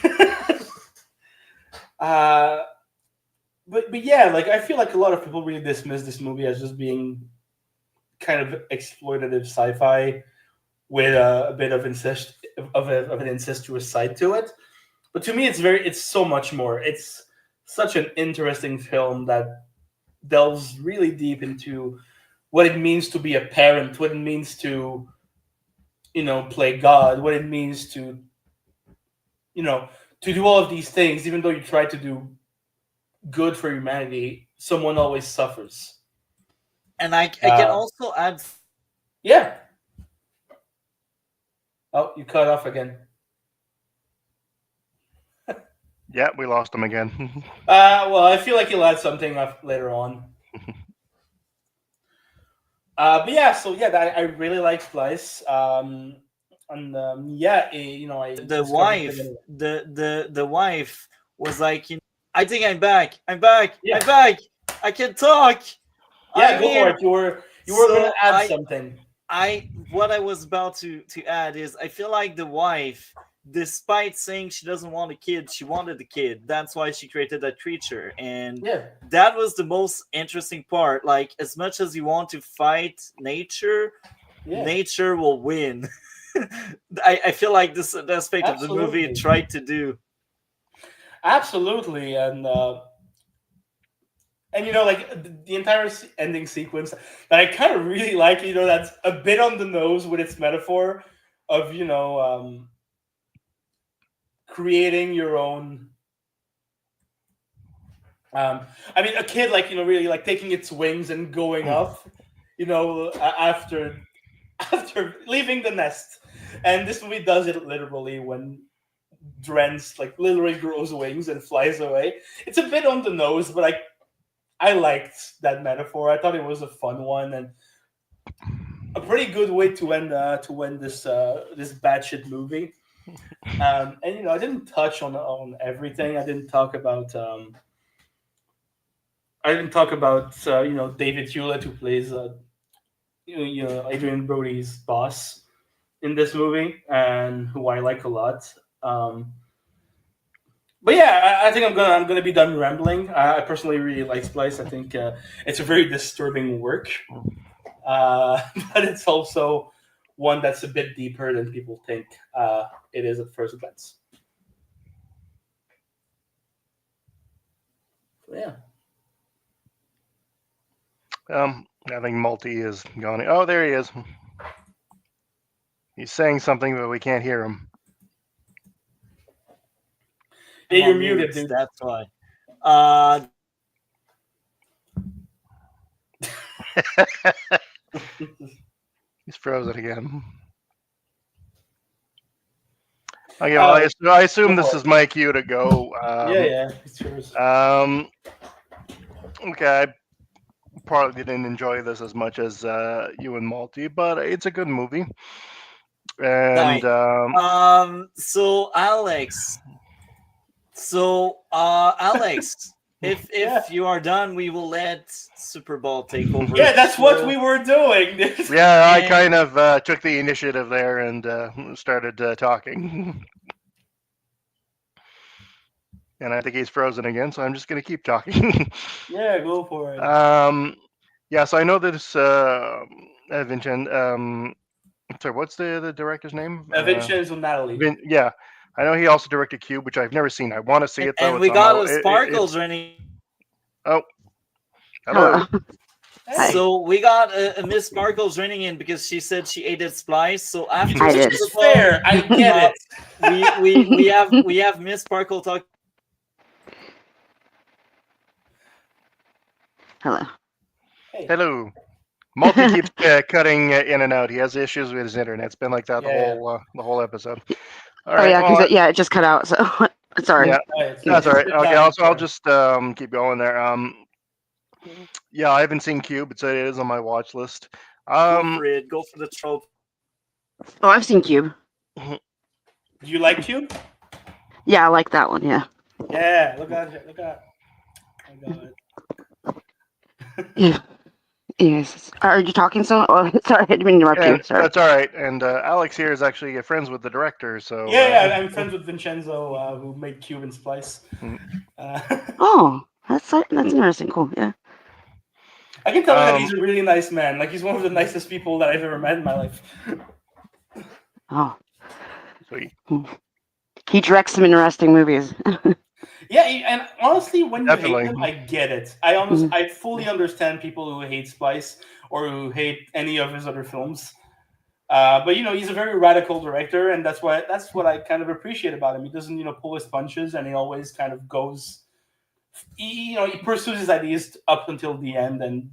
But yeah, like I feel like a lot of people really dismiss this movie as just being kind of exploitative sci-fi with a bit of an incestuous side to it. But to me, it's so much more. It's such an interesting film that delves really deep into what it means to be a parent, what it means to, play God, what it means to, to do all of these things, even though you try to do good for humanity, someone always suffers. And I can also add. Yeah. Oh, you cut off again. Yeah, we lost him again. Well, I feel like he'll add something up later on. But yeah, so yeah, I really like Splice. Yeah, I The wife, the wife was like, I think I'm back. I'm back. Yeah. I'm back. I can talk. Yeah, I'm go here. for it. You were So going to add something. What I was about to add is I feel like the wife, despite saying she doesn't want a kid, she wanted the kid. That's why she created that creature. And that was the most interesting part. Like, as much as you want to fight nature, nature will win. I feel like this aspect of the movie tried to do. Absolutely. And like the entire ending sequence that I kind of really like, that's a bit on the nose with its metaphor of, creating your own. I mean, a kid, like, really like taking its wings and going off, after leaving the nest. And this movie does it literally when Dren's like literally grows wings and flies away. It's a bit on the nose, but I liked that metaphor. I thought it was a fun one and a pretty good way to end this batshit movie. And I didn't touch on everything. I didn't talk about David Hewlett, who plays Adrian Brody's boss in this movie, and who I like a lot. But yeah, I think I'm gonna be done rambling. I personally really like Splice. I think it's a very disturbing work, but it's also one that's a bit deeper than people think it is at first glance. So, yeah. I think Multi is gone. Oh, there he is. He's saying something, but we can't hear him. Yeah, you're muted, dude. That's why. He's frozen again. Okay, well, I assume this is my cue to go. Yeah, it's yours. Okay, I probably didn't enjoy this as much as you and Multi, but it's a good movie. And so Alex, if you are done, we will let Superbald take over. Yeah, that's what we were doing. Yeah, I kind of took the initiative there and started talking. And I think he's frozen again, so I'm just going to keep talking. Yeah, go for it. Yeah, so I know this Vincenzo. Sorry, what's the director's name? Vincenzo Natali. Yeah, I know he also directed Cube, which I've never seen. I want to see it though. And we got a Sparkles running. Oh, hello. Hey. So we got a Miss Sparkles running in because she said she ate at Splice. So after I did. It's fair, I get it. we have Miss Sparkle talk. Hello. Hey. Hello, Multi keeps cutting in and out. He has issues with his internet. It's been like that Yeah. the whole episode. All Oh right. yeah, well, because it just cut out. So sorry. yeah, It's that's all right. good Okay. timing I'll for- just keep going there. Yeah, I haven't seen Cube. It is on my watch list. Go for it. Go for the trope. Oh, I've seen Cube. Do you like Cube? Yeah, I like that one. Yeah. Yeah, look at it. Look at it. Oh my God. Yeah. Yes. Are you talking so? Oh, sorry, I didn't mean to interrupt And you. Sorry. that's all right. And Alex here is actually friends with the director. So Yeah, I'm friends with Vincenzo, who made Cube and Splice. Mhm. Oh, that's interesting. Cool. Yeah. I can tell you that he's a really nice man. Like, he's one of the nicest people that I've ever met in my life. Oh, Sweet. he directs some interesting movies. Yeah, and honestly, when you Definitely. hate him, I get it. I fully understand people who hate Splice or who hate any of his other films. But he's a very radical director, and that's what I kind of appreciate about him. He doesn't pull his punches, and he always kind of goes. He pursues his ideas up until the end, and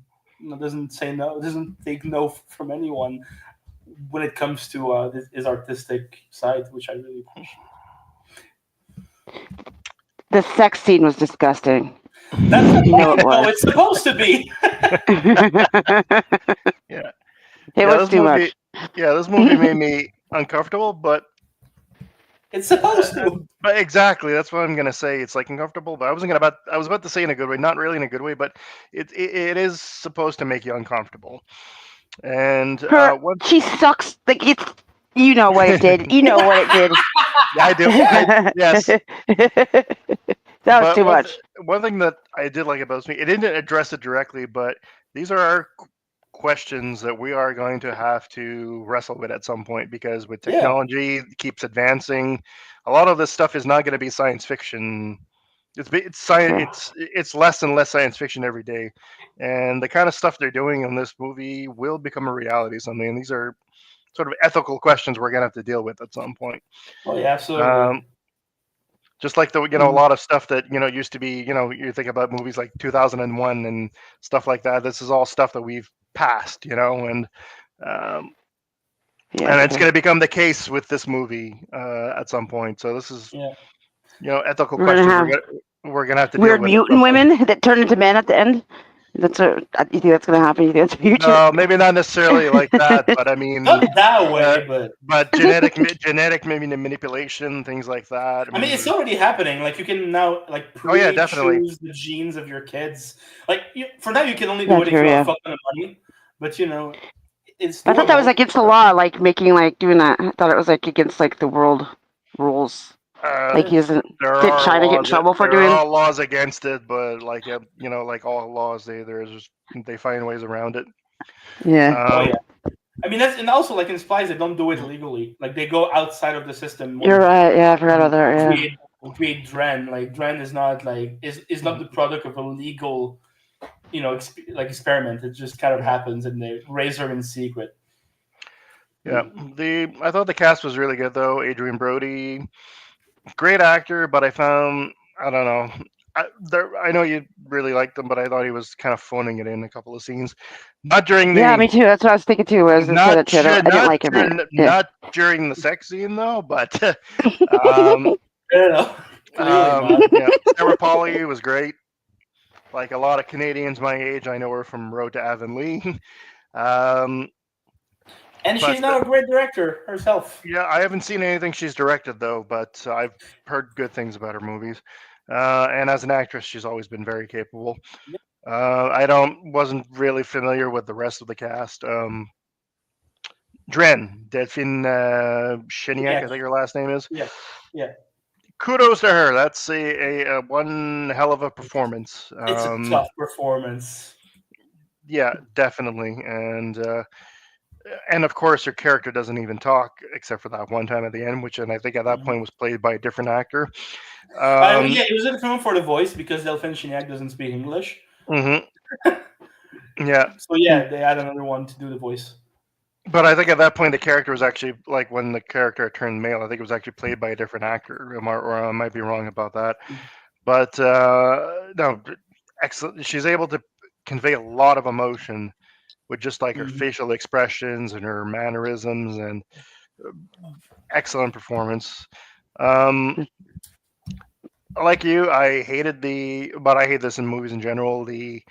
doesn't say no, doesn't take no from anyone when it comes to his artistic side, which I really appreciate. The sex scene was disgusting. That's You know it no, was. it's supposed to be. Yeah. It was too much. Yeah, this movie made me uncomfortable, but It's supposed to. But exactly, that's what I'm gonna say. It's like uncomfortable, but I was about to say in a good way, not really in a good way, but it is supposed to make you uncomfortable. And She sucks. Like it's. You know what it did. You know what it did. yeah, I do. Yes, That was but too much. One thing that I did like about this movie, it didn't address it directly, but these are our questions that we are going to have to wrestle with at some point, because with technology keeps advancing, a lot of this stuff is not going to be science fiction. It's science. It's less and less science fiction every day, and the kind of stuff they're doing in this movie will become a reality someday. And these are sort of ethical questions we're going to have to deal with at some point. Oh yeah, absolutely. Just like a lot of stuff that used to be, you think about movies like 2001 and stuff like that. This is all stuff that we've passed, and it's going to become the case with this movie at some point. So this is ethical questions we're going to have to deal Weird with. mutant women that turn into men at the end. That's what you think that's going to happen? You think that's future? No, maybe not necessarily like that, but I mean, not that way, but genetic maybe manipulation, things like that. I mean, it's already happening. Like, you can now definitely choose the genes of your kids. Like, for now, you can only do it if you have fucking money. But it's. I thought that was against the law, like making doing that. I thought it was against the world rules. He doesn't. Did China get in trouble for doing? There are laws against it, but like all laws, they find ways around it. Yeah. I mean, and also like in Splice, they don't do it legally. Like, they go outside of the system. You're right. Yeah, I forgot about that. Yeah. Create Dren. Like, Dren is not is not the product of a legal, experiment. It just kind of happens, and they raise her in secret. Yeah, I thought the cast was really good though. Adrian Brody. Great actor, but I found, I don't know. I know you really liked him, but I thought he was kind of phoning it in a couple of scenes. Not during the. Yeah, me too. That's what I was thinking too. I didn't like him. Not during the sex scene though, but. Sarah Polley was great. Like a lot of Canadians my age, I know her from Road to Avonlea. And she's now a great director herself. Yeah, I haven't seen anything she's directed though, but I've heard good things about her movies. And as an actress, she's always been very capable. Wasn't really familiar with the rest of the cast. Delphine Cheniac, I think her last name is. Yeah. Kudos to her. That's a one hell of a performance. It's a tough performance. Yeah, definitely. And of course, her character doesn't even talk except for that one time at the end, which I think at that point was played by a different actor. It was in film for the voice because Delphine Cheniac doesn't speak English. Mm-hmm. Yeah. So yeah, they had another one to do the voice. But I think at that point the character was actually, like, when the character turned male, I think it was actually played by a different actor, or I might be wrong about that. But no, excellent. She's able to convey a lot of emotion with just like her Mhm. facial expressions and her mannerisms, and excellent performance. Like you, I hated but I hate this in movies in general. The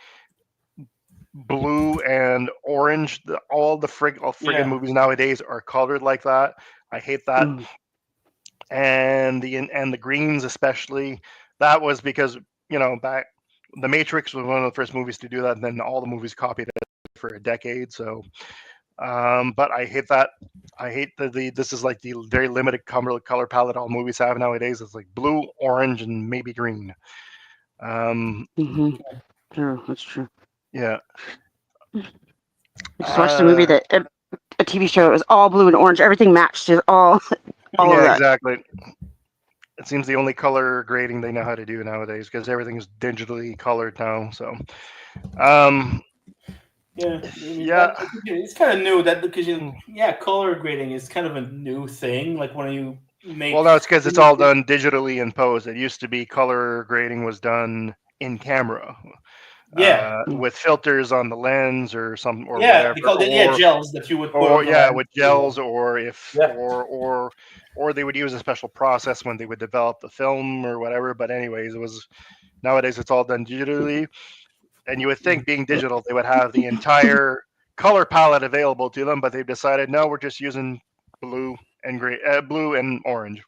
blue and orange, all friggin' Yeah. movies nowadays are colored like that. I hate that. Mm. And the greens especially. That was because back the Matrix was one of the first movies to do that, and then all the movies copied it for a decade. So, but I hate that. I hate this is like the very limited color palette all movies have nowadays. It's like blue, orange, and maybe green. Mm-hmm. True, that's true. Yeah. I just watched a movie that a TV show. It was all blue and orange. Everything matched. Just all of Yeah, that. exactly. It seems the only color grading they know how to do nowadays because everything is digitally colored now. So, Yeah, I mean, yeah. I think it's kind of new that because color grading is kind of a new thing. Like when you make. Well, no, it's because it's all done digitally in post. It used to be color grading was done in camera. Yeah. With filters on the lens or some or Yeah, whatever. they call it gels that you would put Or on the lens. with gels, or if Yeah. or they would use a special process when they would develop the film or whatever. But anyways, nowadays it's all done digitally. And you would think being digital, they would have the entire color palette available to them, but they've decided no, we're just using blue and blue and orange.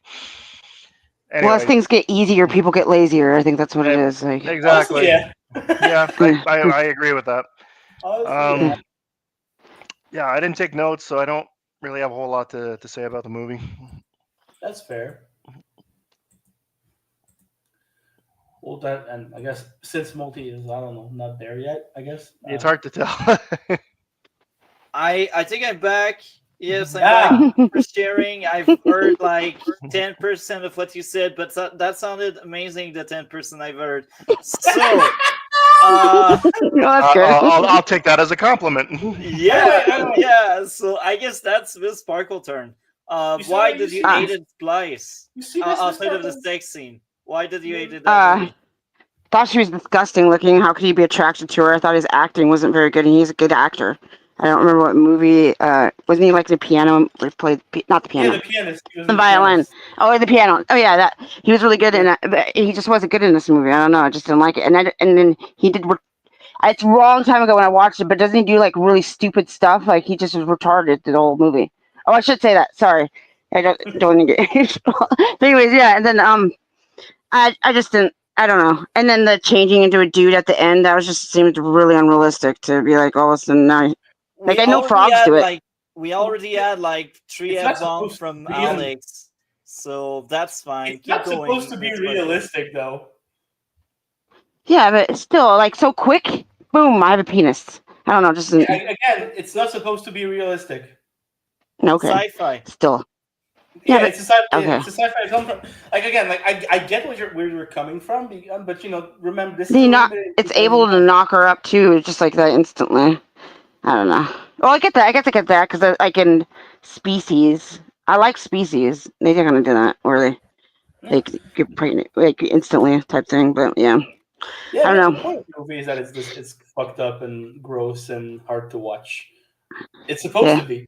Well, Anyways, as things get easier, people get lazier. I think that's what it is. Like, exactly. Honestly, yeah. Yeah, I agree with that. Honestly, yeah. Yeah, I didn't take notes, so I don't really have a whole lot to say about the movie. That's fair. Well, that and I guess since multi is I don't know not there yet. I guess It's hard to tell. I think I'm back. Yes, I'm Yeah. back for sharing. I've heard like 10% of what you said, but that sounded amazing. The 10% I've heard. So, no, that's good. I'll take that as a compliment. yeah. So I guess that's Miss Sparkle turn. Why did you hate it, Splice? You see Outside of the sex scene, why did you hate it? That movie? Thought she was disgusting looking. How could he be attracted to her? I thought his acting wasn't very good, and he's a good actor. I don't remember what movie. Wasn't he like the piano? He played not the piano. Yeah, the pianist. The violin. Oh, the piano. Oh, yeah, that he was really good in that, but he just wasn't good in this movie. I don't know. I just didn't like it. And then he did. It's a long time ago when I watched it, but doesn't he do like really stupid stuff? Like he just was retarded the whole movie. Oh, I should say that. Sorry, I don't need it. But anyways, yeah. And then I just didn't. I don't know. And then the changing into a dude at the end, that was just seemed really unrealistic to be like all of a sudden now. Like I know frogs do it. We already had like 3 F-bombs from Alex, so that's fine. It's Keep not going. supposed to be realistic, though. Yeah, but still, like so quick. Boom! I have a penis. I don't know. Just Again, it's not supposed to be realistic. okay. Sci-fi. Still. Yeah, but- it's a sci-fi. okay. It's a sci-fi film. Like again, like I get where you're coming from, but remember this. It's able to knock her up too, just like that instantly. I don't know. Well, I get that. I guess I get that because like in Species, I like Species. They're gonna do that, or they get pregnant like instantly type thing. But yeah. Yeah, I don't know. The point of the movie is that it's fucked up and gross and hard to watch. It's supposed to be,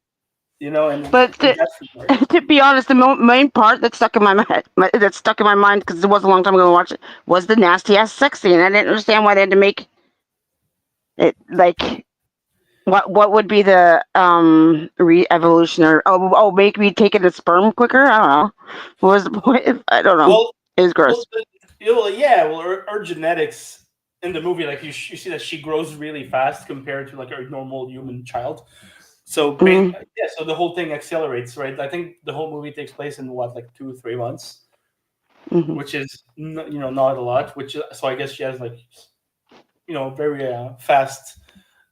And but to be honest, the main part that stuck in my mind, because it was a long time ago to watch it, was the nasty ass sex scene. I didn't understand why they had to make it like. What would be the re-evolution or make me take it as sperm quicker? I don't know. What was the point? I don't know. Well, it was gross. Her genetics in the movie, like you see that she grows really fast compared to like a normal human child. So so the whole thing accelerates, right? I think the whole movie takes place in like 2-3 months, which is not a lot. So I guess she has like very fast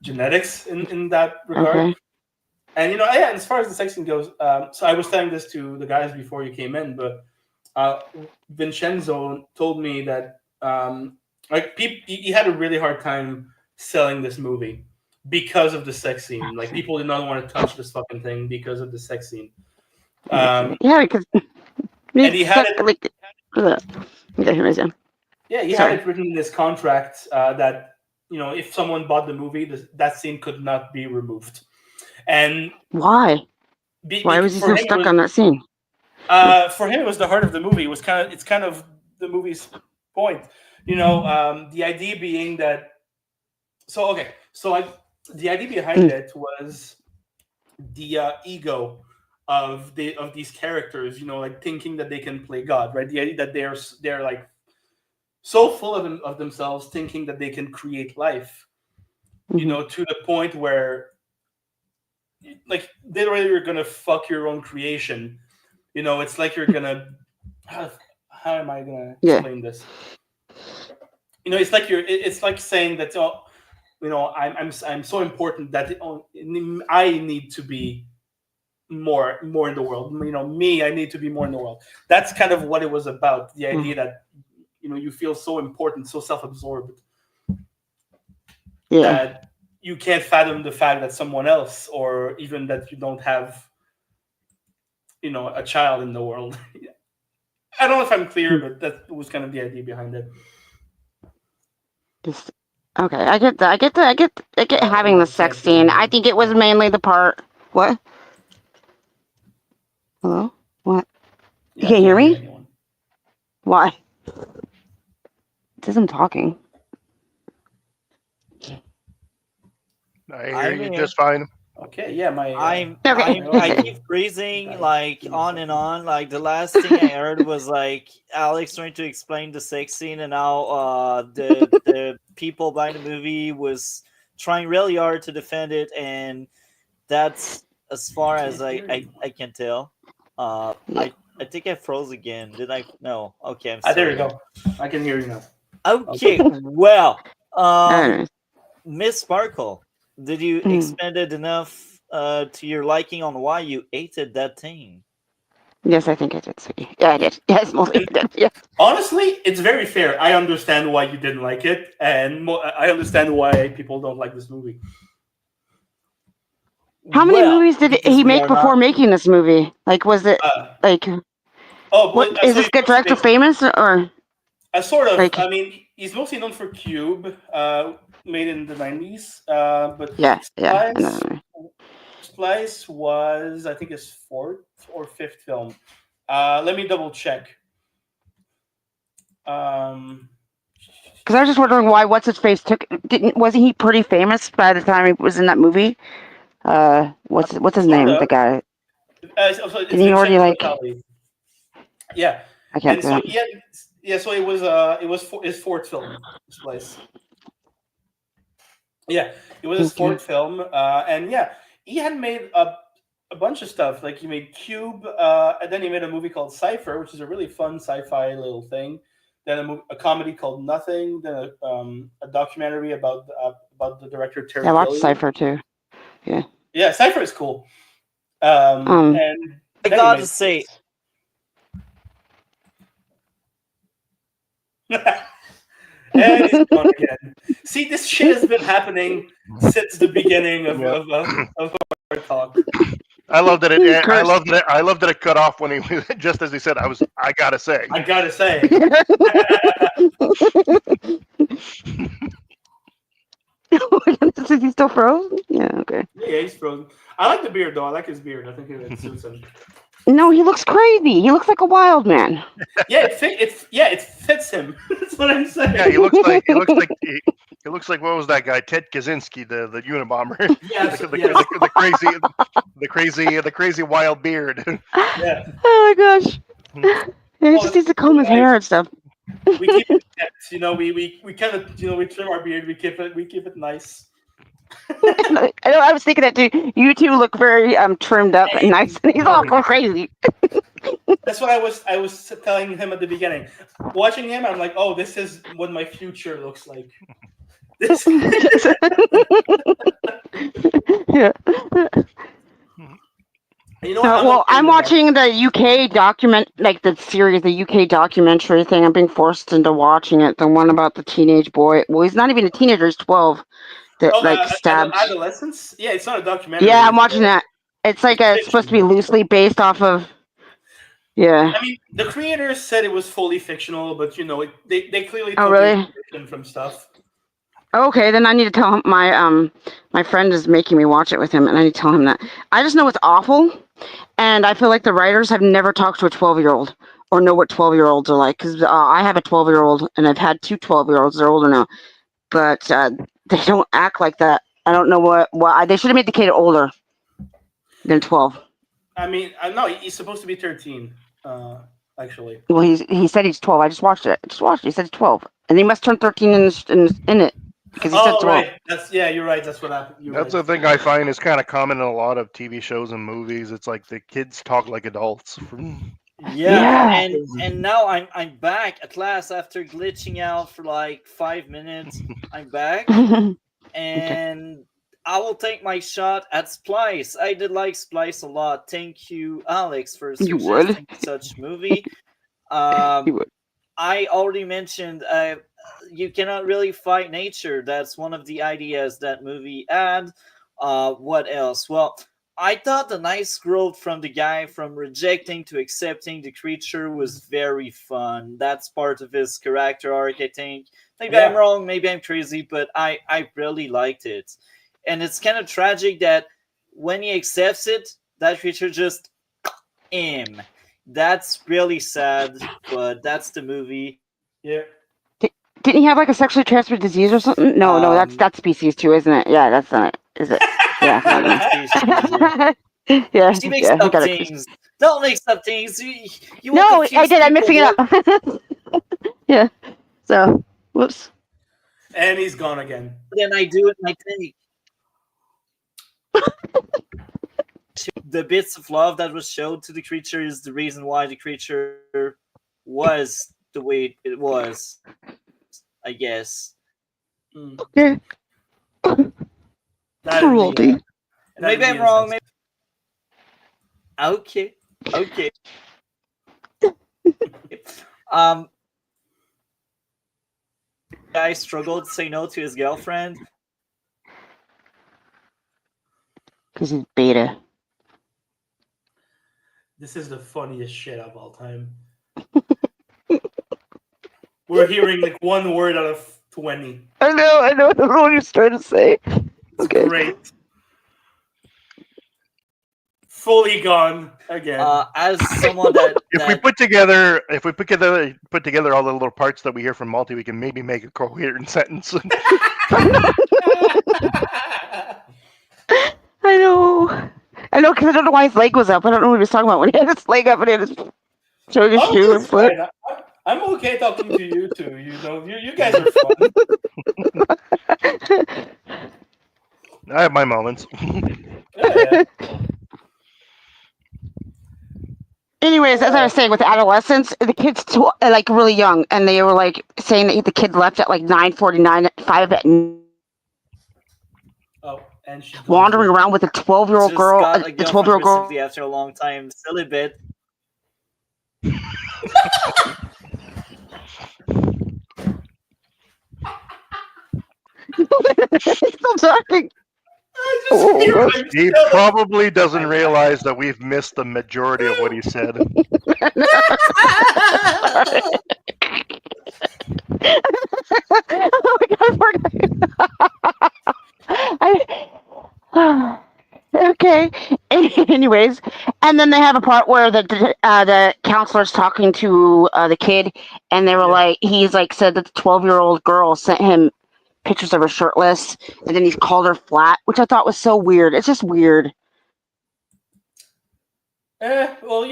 genetics in that regard. Okay. And as far as the sex scene goes, so I was telling this to the guys before you came in, but Vincenzo told me that he had a really hard time selling this movie because of the sex scene. Like people did not want to touch this fucking thing because of the sex scene. Because and he had it. Yeah, Yeah, he had it written in his contract that if someone bought the movie, that scene could not be removed. And Why? Why was he so stuck on that scene? For him, it was the heart of the movie. It's kind of the movie's point. The idea being that. So the idea behind it was the ego of these characters. Like thinking that they can play God, right? The idea that they're like so full of themselves, thinking that they can create life. Mm-hmm. To the point where, like, literally, you're gonna fuck your own creation. It's like you're gonna. How am I gonna explain this? It's like It's like saying that. I'm so important that I need to be more in the world. Me, I need to be more in the world. That's kind of what it was about. The idea that you feel so important, so self-absorbed, that you can't fathom the fact that someone else, or even that you don't have, a child in the world. I don't know if I'm clear, but that was kind of the idea behind it. Okay, I get that. I get having the sex scene. I think it was mainly the part. What? Hello? What? You can't hear me? Why? It says I'm talking. I hear you just fine. Okay, yeah, I keep freezing like on and on. Like the last thing I heard was like Alex trying to explain the sex scene and how the people behind the movie was trying really hard to defend it, and that's as far as I can tell. I think I froze again. Did I? No. Okay, I'm sorry. There you go. I can hear you now. Okay, well, Miss Sparkle, did you expand it enough to your liking on why you hated that thing? Yes, I think I did. Yeah, I did. Yes, mostly I did. Yeah. Honestly, it's very fair. I understand why you didn't like it, and I understand why people don't like this movie. How many movies did he make before making this movie? Like, was it like? Is this good director famous or? Sort of. Like, I mean, he's mostly known for Cube, made in the 90s. But Splice was, I think, his fourth or fifth film. Let me double check. Because I was just wondering why What's His Face wasn't he pretty famous by the time he was in that movie? What's his name? The guy. Did he already like? Yeah. I can't. So so it was his fourth film, Splice. Yeah, it was his fourth film, and he had made a bunch of stuff. Like he made Cube, and then he made a movie called Cypher, which is a really fun sci-fi little thing. Then a comedy called Nothing. Then a documentary about the director Terry Gilliam. I watched Cypher too. Yeah. Yeah, Cypher is cool. And I gotta say. And it's gone again. See, this shit has been happening since the beginning of our talk. I love that it. I love that it cut off when he just as he said. I gotta say. I gotta say. Is he still frozen? Yeah. Okay. Yeah, he's frozen. I like the beard though. I like his beard. I think it suits him. No, he looks crazy. He looks like a wild man. Yeah, it fits him. That's what I'm saying. Yeah, he looks like what was that guy? Ted Kaczynski, the Unabomber. Yeah, the crazy wild beard. Yeah. Oh my gosh. He just needs to comb his hair and stuff. We keep it kept, we kind of we trim our beard. We keep it nice. I was thinking that too. You two look very trimmed up and nice, and he's all crazy. That's what I was telling him at the beginning. Watching him, I'm like, oh, this is what my future looks like. This. Yeah. I'm watching the UK the series, the UK documentary thing. I'm being forced into watching it. The one about the teenage boy. Well, he's not even a teenager. He's 12. That stabbed. Adolescence? Yeah, it's not a documentary. Yeah, I'm watching that. It's like it's supposed to be loosely based off of. Yeah. I mean, the creators said it was fully fictional, but they clearly took inspiration from stuff. Okay, then I need to tell him my friend is making me watch it with him, and I need to tell him that. I just know it's awful, and I feel like the writers have never talked to a 12-year-old or know what 12-year-olds are like. Because I have a 12-year-old, and I've had two 12-year-olds. They're older now, but they don't act like that. I don't know what they should have made the kid older than 12. I mean, no, he's supposed to be 13. Actually. Well, he said he's 12. I just watched it. He said he's 12, and he must turn 13 in it because he said 12. Right. You're right. That's what happened. That's the thing I find is kind of common in a lot of TV shows and movies. It's like the kids talk like adults. Yeah. And now I'm back at last after glitching out for like 5 minutes. I'm back, and I will take my shot at Splice. I did like Splice a lot. Thank you, Alex, for suggesting such movie. You would. I already mentioned you cannot really fight nature. That's one of the ideas that movie had. What else? Well, I thought the nice growth from the guy from rejecting to accepting the creature was very fun. That's part of his character arc, I think. Maybe I'm wrong, maybe I'm crazy, but I really liked it. And it's kind of tragic that when he accepts it, that creature just That's really sad, but that's the movie. Yeah. Didn't he have like a sexually transmitted disease or something? No, that's species 2, isn't it? Yeah, that's not it. Is it? Yeah. Yeah. She makes up things. Don't mix up things. You no, I did. I'm mixing it up. Yeah. So, whoops. And he's gone again. Then I do it my take. The bits of love that was shown to the creature is the reason why the creature was the way it was, I guess. Okay. Cruelty. Maybe I'm wrong. Maybe... Okay. Guy struggled to say no to his girlfriend. Because he's beta. This is the funniest shit of all time. We're hearing like one word out of 20. I know what you're trying to say. Okay. Great. Fully gone again. As someone that if we put together all the little parts that we hear from Malty, we can maybe make a coherent sentence. I know, because I don't know why his leg was up. I don't know what he was talking about when he had his leg up and he had his showing his shoe and foot. I'm okay talking to you two. You guys are fun. I have my moments. Yeah. Anyways, as I was saying, with adolescents, the kids like really young, and they were like saying that the kid left at like 9:49, 5 at night. Oh, and she's wandering around with a 12-year-old girl. A 12-year-old girl after a long time celibate. Still talking. He probably doesn't realize that we've missed the majority of what he said. Oh my god, okay. Anyways, and then they have a part where the counselor's talking to the kid, and they were like, he's like said that the 12-year-old girl sent him pictures of her shirtless, and then he's called her flat, which I thought was so weird. It's just weird. Well,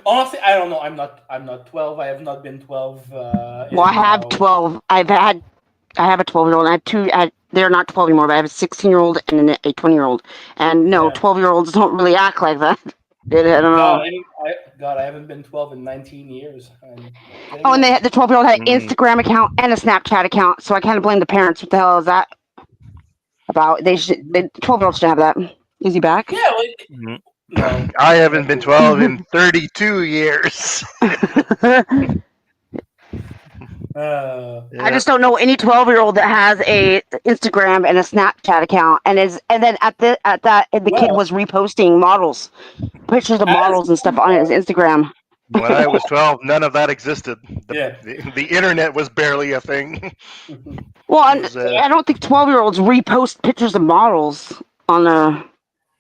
honestly, I don't know. I'm not 12. I have not been 12. Well, I have 12. I have a 12-year-old. And I have two. They're not 12 anymore, but I have a 16-year-old and a 20-year-old. And no, 12-year-olds don't really act like that. I don't know. God, I haven't been 12 in 19 years. Oh, and the 12-year-old had an Instagram account and a Snapchat account, so I kind of blame the parents. What the hell is that about? The 12-year-old should have that. Is he back? Yeah. No. I haven't been 12 in 32 years. I just don't know any 12-year-old that has a Instagram and a Snapchat account, and then the kid was reposting pictures of models and stuff on his Instagram. When I was 12, none of that existed. Yeah. The internet was barely a thing. Well, It was, I don't think 12-year-olds repost pictures of models on if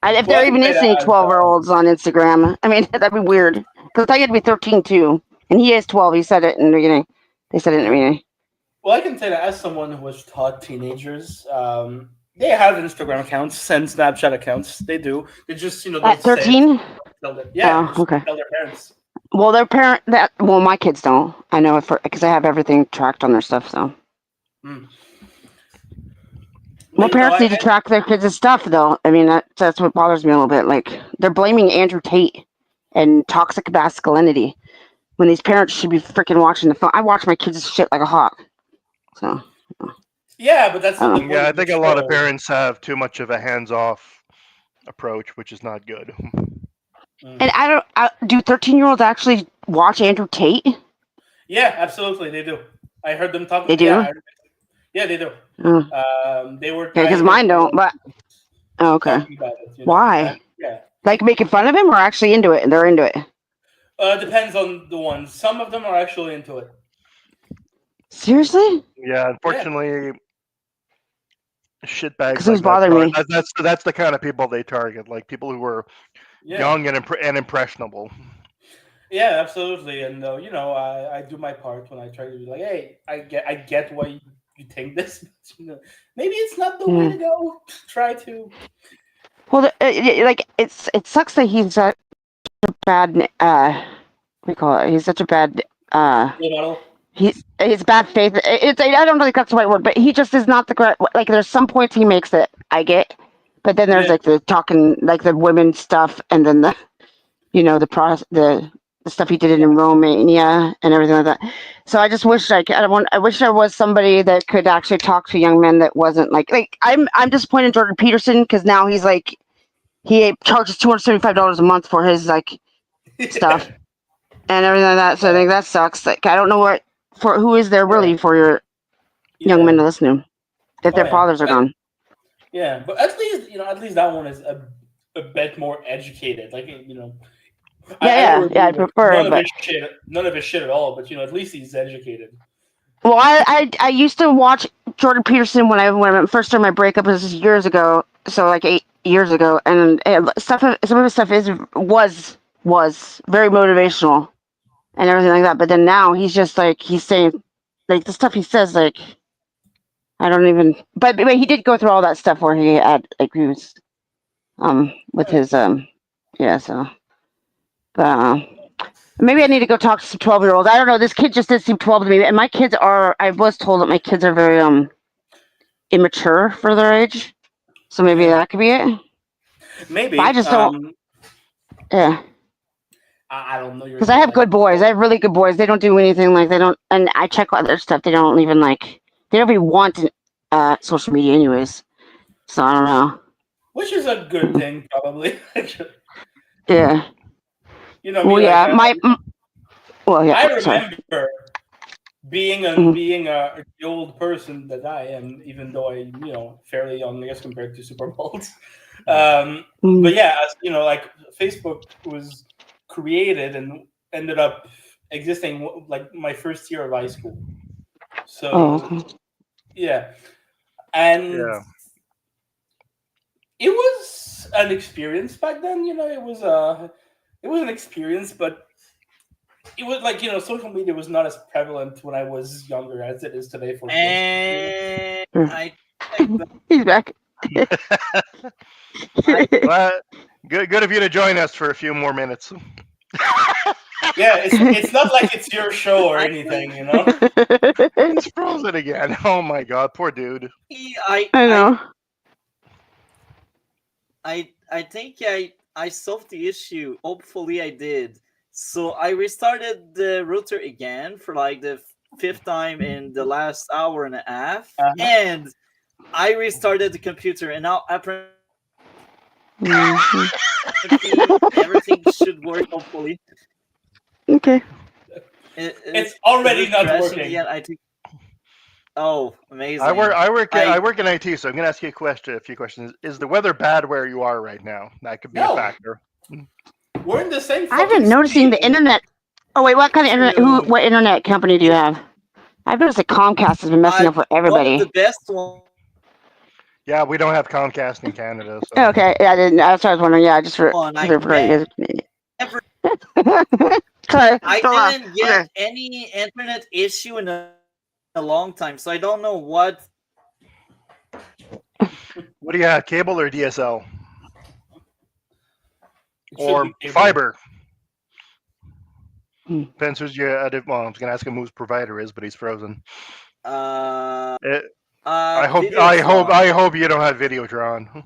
Well, there I even can is say any that as 12-year-olds on Instagram. I mean, that'd be weird. Because I thought you had to be 13 too, and he is 12. He said it in the beginning. They said it in the beginning. Well, I can say that as someone who has taught teenagers, they have Instagram accounts and Snapchat accounts. They do. They just don't At say it. 13? Yeah, Oh, okay. tell their parents. Well, well, my kids don't. I know it because I have everything tracked on their stuff. So, Mm. well, But, parents need to track their kids' stuff, though. I mean, that's what bothers me a little bit. Like they're blaming Andrew Tate and toxic masculinity when these parents should be freaking watching the phone. I watch my kids' shit like a hawk. So, yeah, but that's not the point. yeah, I of the think a lot of show. parents have too much of a hands-off approach, which is not good. and do 13-year-olds actually watch Andrew Tate? Yeah, absolutely, they do. I heard them talk. They do? Yeah, they do. They were. Yeah, because mine don't. But okay, talking about it, why? Yeah. Like making fun of him, or actually into it? They're into it. Depends on the ones. Some of them are actually into it. Seriously? Yeah, unfortunately, shitbags. Because who's bothering me? That's the kind of people they target, like people who are young and impressionable. Yeah, absolutely, and I do my part when I try to be like, hey, I get why you think this. Maybe it's not the way to go. Try to. Well, it sucks that he's such a bad. What do you call it? He's such a bad. He's bad faith. I don't think that's the right word, but he just is not the correct. Like, there's some points he makes that I get, but then there's like the talking, like the women stuff, and then the, the stuff he did in Romania and everything like that. So I just wish I wish there was somebody that could actually talk to young men that wasn't like I'm disappointed in Jordan Peterson because now he's like he charges $275 a month for his like stuff and everything like that. So I think that sucks. Like I don't know who is there really for your young men to listen to if their fathers are gone. Yeah, but at least that one is a bit more educated. Like I prefer none of his shit at all, but at least he's educated. Well, I used to watch Jordan Peterson when I first started my breakup. This was years ago, so like 8 years ago, and some of his stuff was very motivational and everything like that. But then now he's just like he's saying like the stuff he says like I don't even. But he did go through all that stuff where he had like he was with his so. But maybe I need to go talk to some 12-year-olds. I don't know. This kid just did seem 12 to me, and my kids are. I was told that my kids are very immature for their age, so maybe that could be it. Maybe. But I just don't. Yeah. I don't know. Because I have good boys. I have really good boys. They don't do anything like they don't. And I check other stuff. They don't even like. They don't even want social media, anyways. So I don't know. Which is a good thing, probably. Yeah. Well, yeah, I remember being the old person that I am, even though I fairly young, I guess, compared to Superbald. But yeah, like Facebook was created and ended up existing like my first year of high school. So yeah, and it was an experience back then. It was an experience, but it was like social media was not as prevalent when I was younger as it is today. For he's back. Well, good of you to join us for a few more minutes. Yeah, it's not like it's your show or anything, He's frozen again. Oh my god, poor dude. I know. I think I solved the issue. Hopefully I did. So I restarted the router again for like the 5th time in the last hour and a half. And I restarted the computer and now apparently everything should work hopefully. Okay. It's already not working. Yet, I think. Oh, amazing! I work in IT, so I'm going to ask you a few questions. Is the weather bad where you are right now? That could be a factor. We're in the same. I've been noticing the internet. Oh wait, what kind of internet? What internet company do you have? I've noticed that Comcast has been messing up for One of everybody. the best ones. Yeah, we don't have Comcast in Canada, so Okay, yeah, I didn't. That's what I was wondering. Yeah, just for One, I you guys are Canadian. never, Sorry, I still laugh. didn't get any internet issue in a long time, so I don't know what. what do you have? Cable or DSL It should or be cable. fiber? Hmm. Depends who's your. Well, I was gonna ask him whose provider is, but he's frozen. Uh, I hope. Videotron. I hope you don't have Videotron.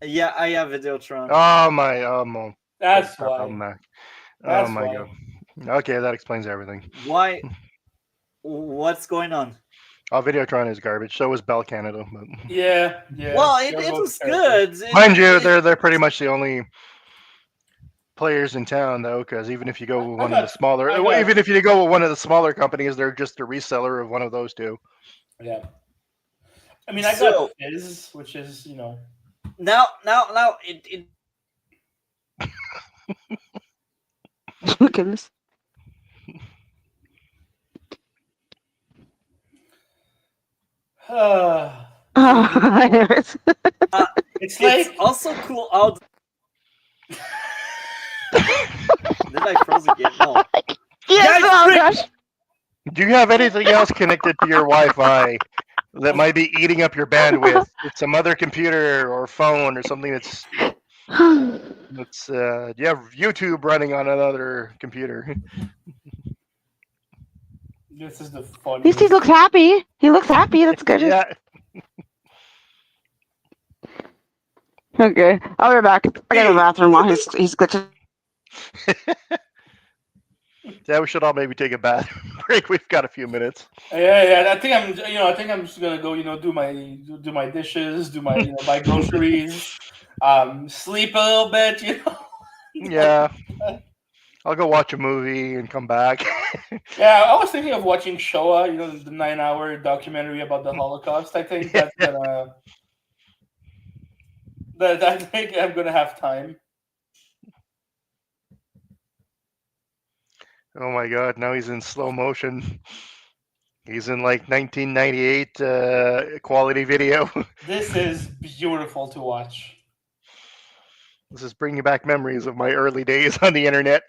Yeah, I have Videotron. Oh my. That's crap, why. I'm back. That's oh my why. god. Okay, that explains everything. Why? What's going on? Oh, Videotron is garbage. So is Bell Canada. But Yeah. Well, They're it both was terrible. good. mind you, they're pretty much the only players in town, though. Because even if you go with one of the smaller, even if you go with one of the smaller companies, they're just a reseller of one of those two. Yeah. I mean, I got Fizz, which is Now, it Look at this. Oh, Anyways. it's like it's also cool how. Did I froze again? No. Yes, Guys, oh freak- gosh. Do you have anything else connected to your Wi-Fi that might be eating up your bandwidth? It's some other computer or phone or something that's you have YouTube running on another computer. this is the At least funniest. he looks happy. He looks happy. That's good. Yeah. Okay, I'll be back. I gotta go to the bathroom while he's glitching. Yeah, we should all maybe take a bath break. We've got a few minutes. Yeah. I think I'm just gonna go. Do my dishes, do my buy groceries, sleep a little bit. Yeah. I'll go watch a movie and come back. Yeah, I was thinking of watching Shoah. The 9-hour documentary about the Holocaust. I think that's gonna. I think I'm gonna have time. Oh my god, now he's in slow motion. He's in like 1998 quality video. This is beautiful to watch. This is bringing back memories of my early days on the internet.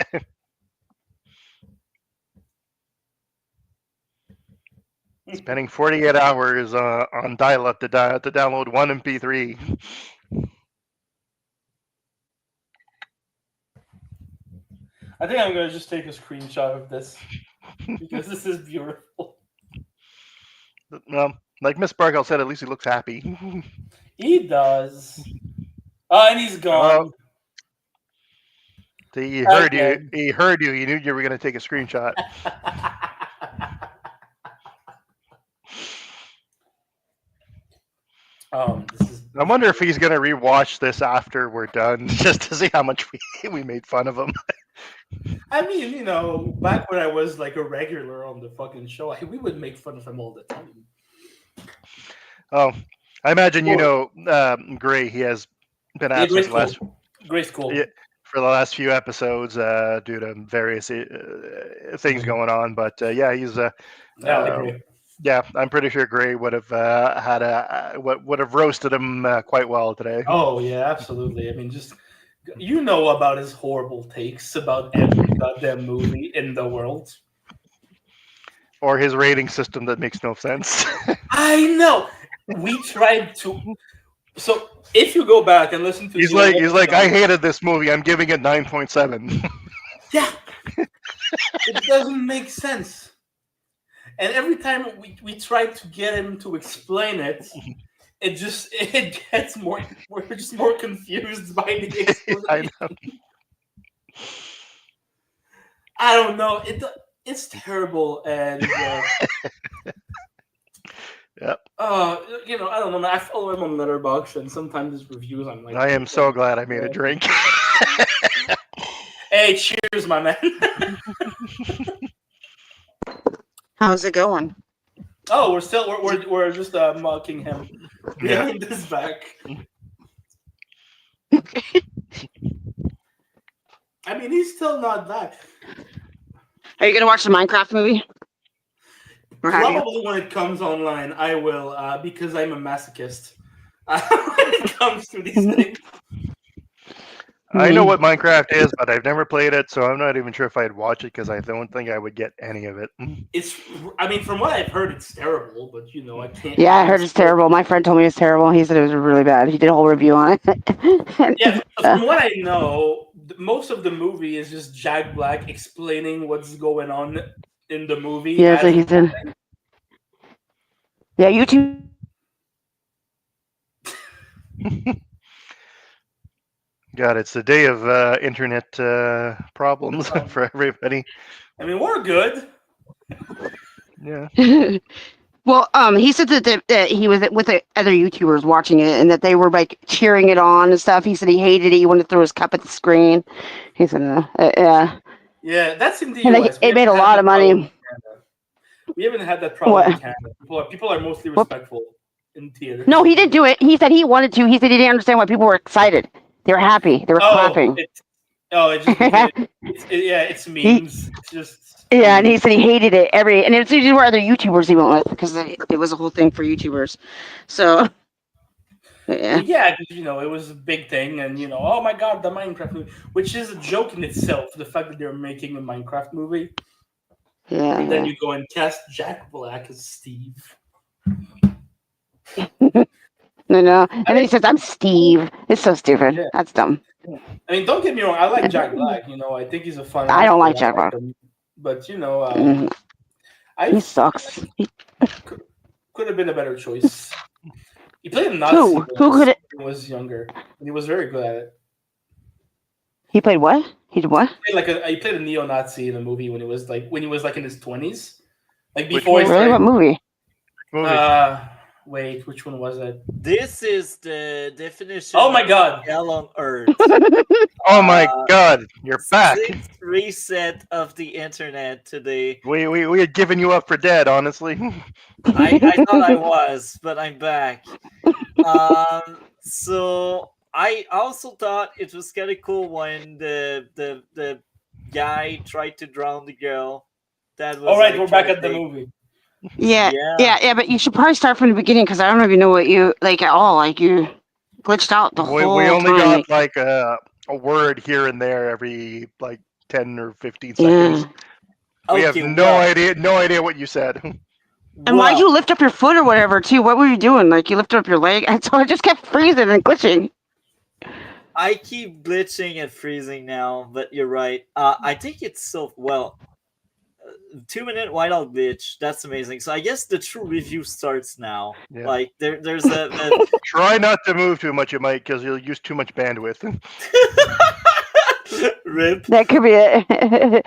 Spending 48 hours on dial-up to download one MP3. I think I'm gonna just take a screenshot of this because this is beautiful. Like Miss Sparkle said, at least he looks happy. He does. Oh, and he's gone. He heard you. Again. He heard you. He knew you were going to take a screenshot. This is. I wonder if he's going to rewatch this after we're done, just to see how much we made fun of him. I mean, back when I was like a regular on the fucking show, we would make fun of him all the time. Oh, I imagine Gray. He has been absent Gray's cool. Yeah, for the last few episodes due to various things going on. But yeah, he's yeah, I'm pretty sure Gray would have would have roasted him quite well today. Oh yeah, absolutely. I mean, just about his horrible takes about every goddamn movie in the world, or his rating system that makes no sense. I know. We tried to. So if you go back and listen to, he's like, I hated this movie. I'm giving it 9.7. Yeah, it doesn't make sense. And every time we try to get him to explain it, it gets more. We're just more confused by the explanation. I know. I don't know. It's terrible, and yep. I don't know. Man. I follow him on Letterboxd, and sometimes his reviews, I'm like, I am so glad I made a drink. Hey, cheers, my man. How's it going? Oh, we're just mocking him behind his back. I mean, he's still not back. Are you gonna watch the Minecraft movie? Or have you? Probably when it comes online, I will, because I'm a masochist. When it comes to these things. I know what Minecraft is, but I've never played it, so I'm not even sure if I'd watch it because I don't think I would get any of it. I mean, from what I've heard, it's terrible, but I can't. Yeah, I heard it's terrible. My friend told me it's terrible. He said it was really bad. He did a whole review on it. Yeah, from what I know, most of the movie is just Jack Black explaining what's going on in the movie. Yeah, so he said. Yeah, YouTube. God, it's the day of internet problems for everybody. I mean, we're good. Yeah. Well, he said that he was with the other YouTubers watching it, and that they were like cheering it on and stuff. He said he hated it. He wanted to throw his cup at the screen. He said, yeah. Yeah, that's in the And US. it made a lot of money. We haven't had that problem What? in Canada. People are mostly respectful in theater. No, he didn't do it. He said he wanted to. He said he didn't understand why people were excited. They were happy. They were clapping. It's memes. It's just Yeah, and he said he hated it. And it's usually where other YouTubers he went with because it was a whole thing for YouTubers. So, yeah. Yeah, it was a big thing, and oh my god, the Minecraft movie, which is a joke in itself. The fact that they're making a Minecraft movie, Yeah. and then you go and cast Jack Black as Steve. No. And then he says, "I'm Steve." It's so stupid. Yeah. That's dumb. I mean, don't get me wrong. I like Jack Black. I think he's a fun. I don't actor. like Jack Black. Him. But He sucks. Could have been a better choice. He played a Nazi Who could it? when he was younger, and he was very good at it. He played what? He did what? He played a neo-Nazi in a movie when he was like in his 20s, like Which before he Really? What started. movie? Wait, which one was it? This is the definition. Oh my god! of hell on earth. Oh my God, you're back. Sixth reset of the internet today. We had given you up for dead, honestly. I thought I was, but I'm back. So I also thought it was kind of cool when the guy tried to drown the girl. That was All right, like, we're back at the terrific. movie. Yeah. But you should probably start from the beginning because I don't even know what you like at all. Like you glitched out the we whole only time. got like a word here and there every like 10 or 15 seconds. We have no idea what you said. And why'd you lift up your foot or whatever too? What were you doing? Like you lifted up your leg, and so I just kept freezing and glitching. I keep glitching and freezing now, but you're right. I think it's so 2-minute whiteout glitch. That's amazing. So I guess the true review starts now. Yeah. Like there's a Try not to move too much, you might, because you'll use too much bandwidth. rip. That could be it.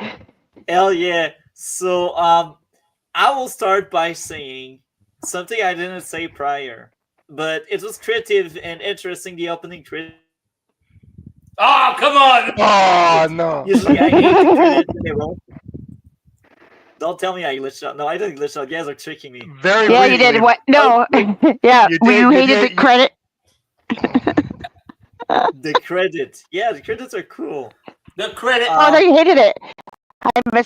Hell yeah. So I will start by saying something I didn't say prior, but it was creative and interesting. The opening credit. Oh, come on! Oh no! Usually I hate the credits when they roll. Don't tell me I glitched out. No, I didn't glitch out. You guys are tricking me. Very Yeah, you did. briefly. What? No. Yeah, You you did, hated the credit. The credit. Yeah, the credits are cool. The credit. Oh, no, you hated it.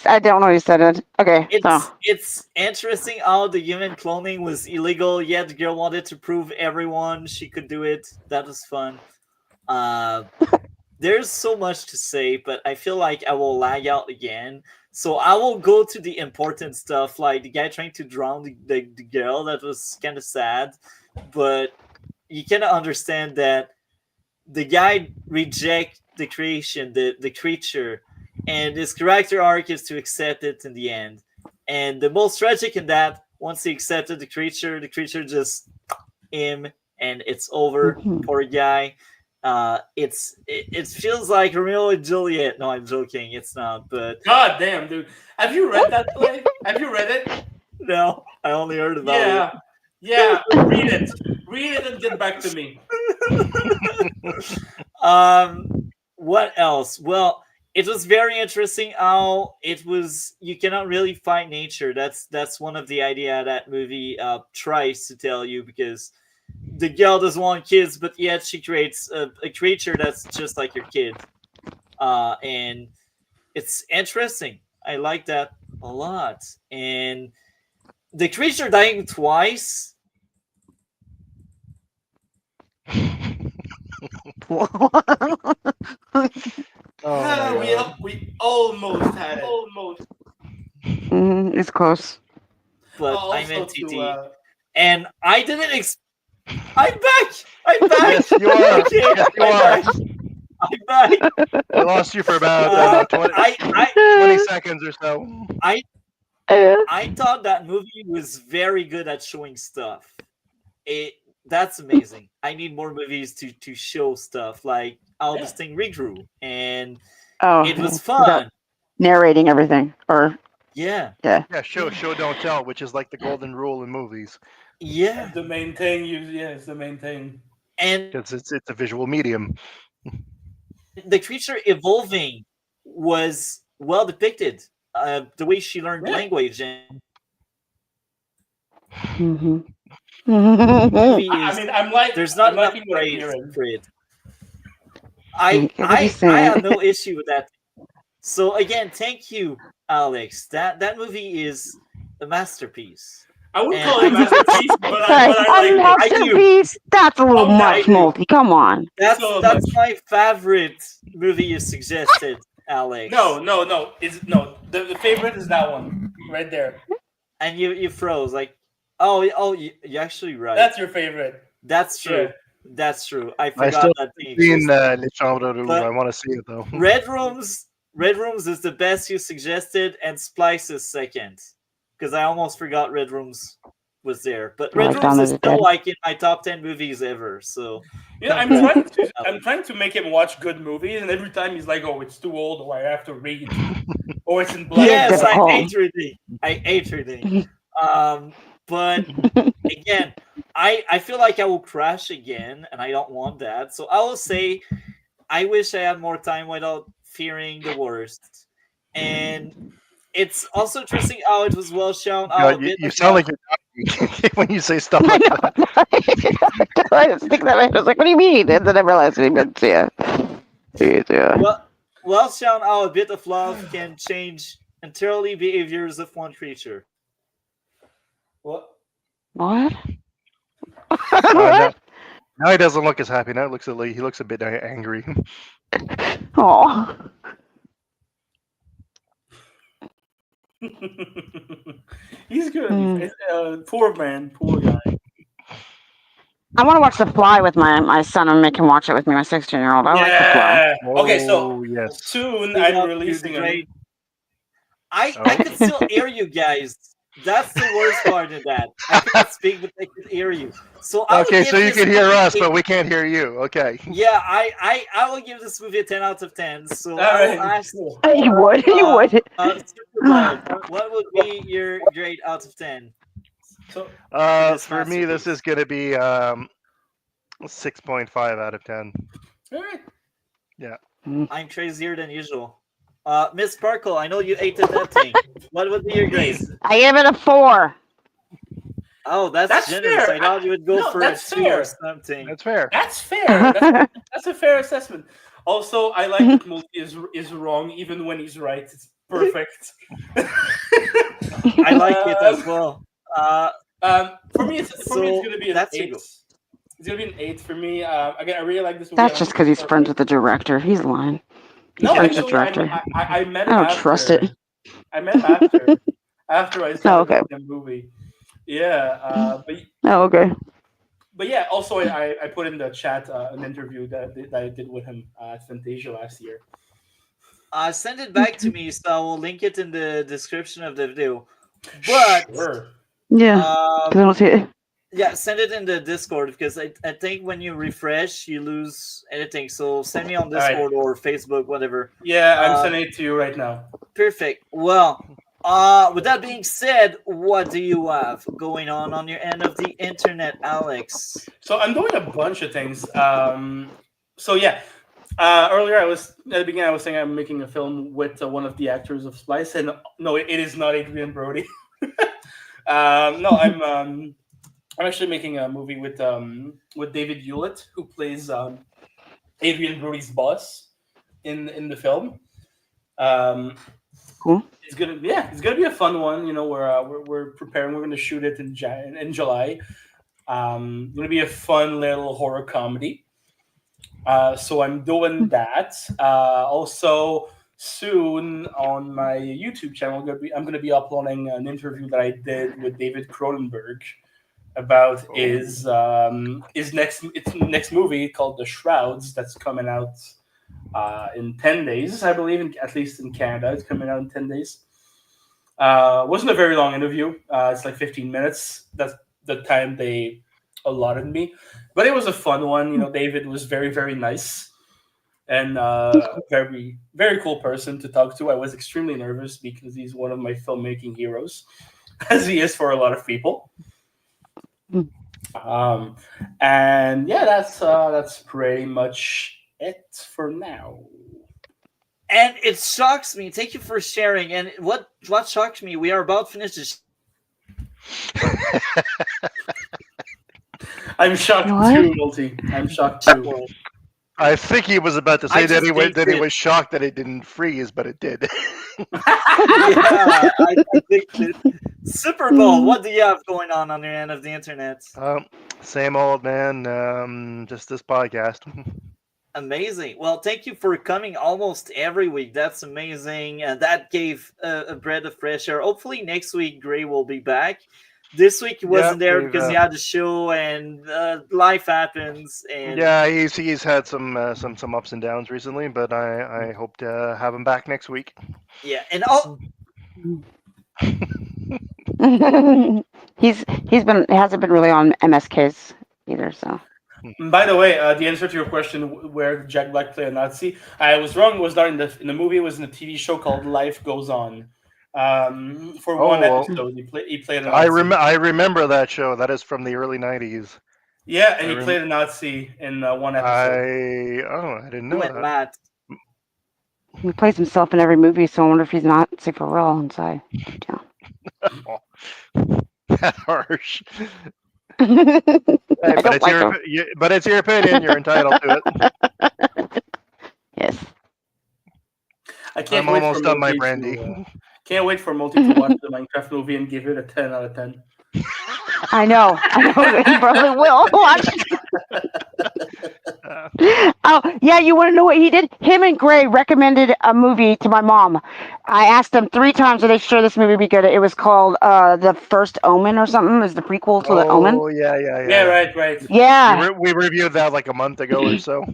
I don't know you said it. Okay. It's interesting how the human cloning was illegal, yet the girl wanted to prove everyone she could do it. That was fun. There's so much to say, but I feel like I will lag out again. So I will go to the important stuff, like the guy trying to drown the girl. That was kind of sad, but you cannot understand that the guy reject the creation, the creature, and his character arc is to accept it in the end. And the most tragic in that, once he accepted the creature just him, and it's over. Poor guy. It feels like Romeo and Juliet. No, I'm joking. It's not. But God damn, dude, have you read that play? Have you read it? No, I only heard about it. Yeah. Read it and get back to me. What else? Well, it was very interesting how it was. You cannot really fight nature. That's one of the idea that movie tries to tell you, because the girl doesn't want kids, but yet she creates a creature that's just like your kid, and it's interesting. I like that. a lot. And the creature dying twice. Oh my God. We almost had it. It's close. But Also I meant to, TT. And I didn't I'm back! I'm back! Yes, you are. Okay, Yes, you I'm are. back. I'm back. I lost you for about 20 seconds or so. I thought that movie was very good at showing stuff. That's amazing. I need more movies to show stuff, like how this thing regrew, and it was Without fun. narrating everything, or Yeah, Yeah, show, don't tell, which is like the golden rule in movies yeah. The main thing, it's the main thing. And because it's a visual medium. the creature evolving was well depicted. The way she learned language and Mhm. movie is I'm like, there's not I'm enough liking what I'm praise hearing. for it. I get what you're I saying. have no issue with that. So again, thank you, Alex. That movie is a masterpiece. I wouldn't And call it a masterpiece, but Hey, I a like it. masterpiece? That's a little Oh, yeah, I much, do. Multi. Come on. That's So my favorite movie you suggested, Alex. No. The favorite is that one right there. And you froze like, oh, you're actually right. That's your favorite. That's true. Yeah. That's true. I I forgot still that thing seen existed. Les Chambres Rouges. But- I want to see it though. Red Rooms is the best you suggested, and Splice is second. Because I almost forgot Red Rooms was there. But Red Like Rooms Dawn is of the still Dead. like in my top 10 movies ever. So Yeah, I'm trying to make him watch good movies, and every time he's like, "Oh, it's too old," or "I have to read," or "It's in black." yes, I difficult. hate reading. But again, I feel like I will crash again, and I don't want that. So I will say, I wish I had more time without fearing the worst. And it's also interesting how it was well shown. God, you sound like you're dying when you say stuff like that. I just think that I was like, what do you mean? And then I realized he meant, yeah. Well shown how a bit of love can change entirely behaviors of one creature. What? What? Now, now he doesn't look as happy. Now he looks a bit angry. Oh. He's good. Poor man, poor guy. I want to watch The Fly with my son and make him watch it with me, my 16-year-old. I like The Fly. Okay, so Oh, yes. soon Big I'm up to releasing the a. great- I can still hear you guys. That's the worst part of that. I can't speak, but I can hear you. So I will Okay, give so you this can hear movie us, a- but we can't hear you. Okay. Yeah, I will give this movie a 10 out of 10. So All I will right. ask You would. You would. Superbald, what would be your grade out of 10? So This For me, this is going to be 6.5 out of 10. all right. I'm crazier than usual. Miss Sparkle, I know you hated that thing. What would be your grade? I give it a 4. Oh, that's generous. fair. I thought you would go No, for a that's 2 or fair. something. That's fair. That's fair. That's a fair assessment. Also, I like that Multi is wrong even when he's right. It's perfect. I like it as well. For me, it's gonna be an that's a 8. go. It's gonna be an 8 for me. Again, I really like this movie. That's just because he's friends with the director. He's lying. No, friends with actually, the director. I met him. I don't after. trust it. I met him after I started okay. the movie. Yeah, Oh, okay. but yeah. Also, I put in the chat an interview that I did with him at Fantasia last year. Send it back to me, so I will link it in the description of the video. But Sure. Yeah. 'Cause I don't see it. yeah, send it in the Discord because I think when you refresh, you lose editing. So send me on right. Discord or Facebook, whatever. Yeah, I'm sending it to you right now. Perfect. Well, with that being said, what do you have going on your end of the internet, Alex? So I'm doing a bunch of things. So yeah, earlier at the beginning I was saying I'm making a film with one of the actors of Splice, and no, it is not Adrian Brody. No, I'm actually making a movie with David Hewlett, who plays Adrian Brody's boss in the film. Cool. It's gonna be a fun one. You know, we're preparing. We're gonna shoot it in July. Gonna be a fun little horror comedy. So I'm doing that. Also, soon on my YouTube channel, I'm gonna be uploading an interview that I did with David Cronenberg about his next movie called The Shrouds that's coming out in 10 days, I believe, at least in Canada. It's coming out in 10 days. Wasn't a very long interview. It's like 15 minutes. That's the time they allotted me. But it was a fun one. You know, David was very, very nice and very, very cool person to talk to. I was extremely nervous because he's one of my filmmaking heroes, as he is for a lot of people. And yeah, that's pretty much it for now. And it shocks me. Thank you for sharing. And what shocks me, we are about to finish this. I'm shocked too, Multi. I'm shocked too. I think he was about to say that he was shocked that it didn't freeze, but it did. Yeah, I think it. Superbald, what do you have going on your end of the internet? Same old, man. Just this podcast. Amazing. Well, thank you for coming almost every week. That's amazing. And that gave a breath of fresh air. Hopefully next week Gray will be back. This week he wasn't there because he had the show and life happens. And yeah, he's had some ups and downs recently, but I hope to have him back next week. Yeah, and he hasn't been really on MSKs either, so. By the way, the answer to your question, where Jack Black played a Nazi, I was wrong. It was not in the movie. It was in a TV show called Life Goes On. For one episode, he played a Nazi. I remember that show. That is from the early '90s. Yeah, and he played a Nazi in one episode. I didn't know that. Matt. He plays himself in every movie, so I wonder if he's Nazi for real inside. Yeah. That harsh. Hey, but it's your opinion. You're entitled to it. Yes. I'm almost done my brandy. Can't wait for Multi to watch the Minecraft movie and give it a 10 out of 10. I know. He probably will watch. Oh, yeah, you want to know what he did? Him and Gray recommended a movie to my mom. I asked them 3 times, are they sure this movie would be good? It was called The First Omen or something. It was the prequel to The Omen. Oh, yeah. Yeah, right. Yeah. We reviewed that like a month ago or so.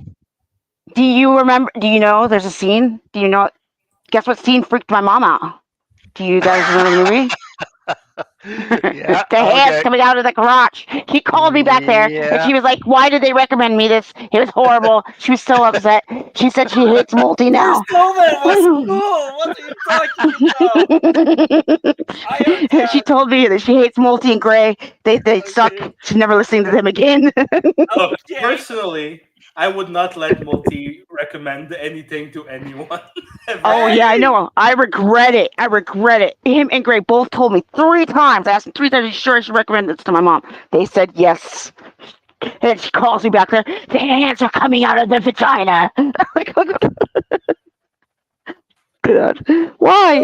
Do you remember? Do you know there's a scene? Do you know? Guess what scene freaked my mom out? Do you guys remember the movie? Yeah, the hands coming out of the crotch. She called me back there and she was like, why did they recommend me this? It was horrible. She was so upset. She said she hates Multi now. What are you talking about? She told me that she hates Multi and Gray. They suck. She's never listening to them again. Look, personally, I would not let Multi recommend anything to anyone. Oh, yeah, I know. I regret it. Him and Gray both told me 3 times. I asked them 3 times, are you sure I should recommend this to my mom? They said yes. And she calls me back there. The hands are coming out of the vagina. God. Why?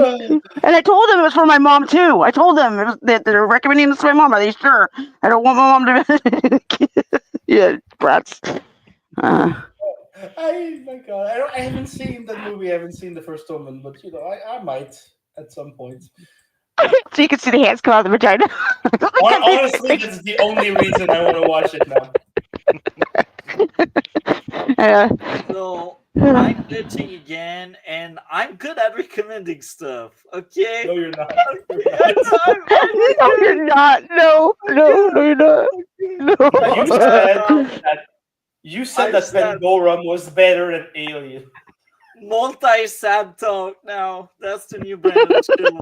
And I told them it was for my mom, too. I told them it was, that they're recommending this to my mom. Are they sure? I don't want my mom to... Yeah, brats. My God, I haven't seen that movie. I haven't seen The First Omen, but I might at some point. So you can see the hands come out of the vagina. Honestly, that's the only reason I want to watch it now. So I'm glitching again, and I'm good at recommending stuff. Okay. No, you're not. No, you're not. No, you're not. No. You said that Pandorum was better than Alien. Multi-sad talk now. That's the new brand of show.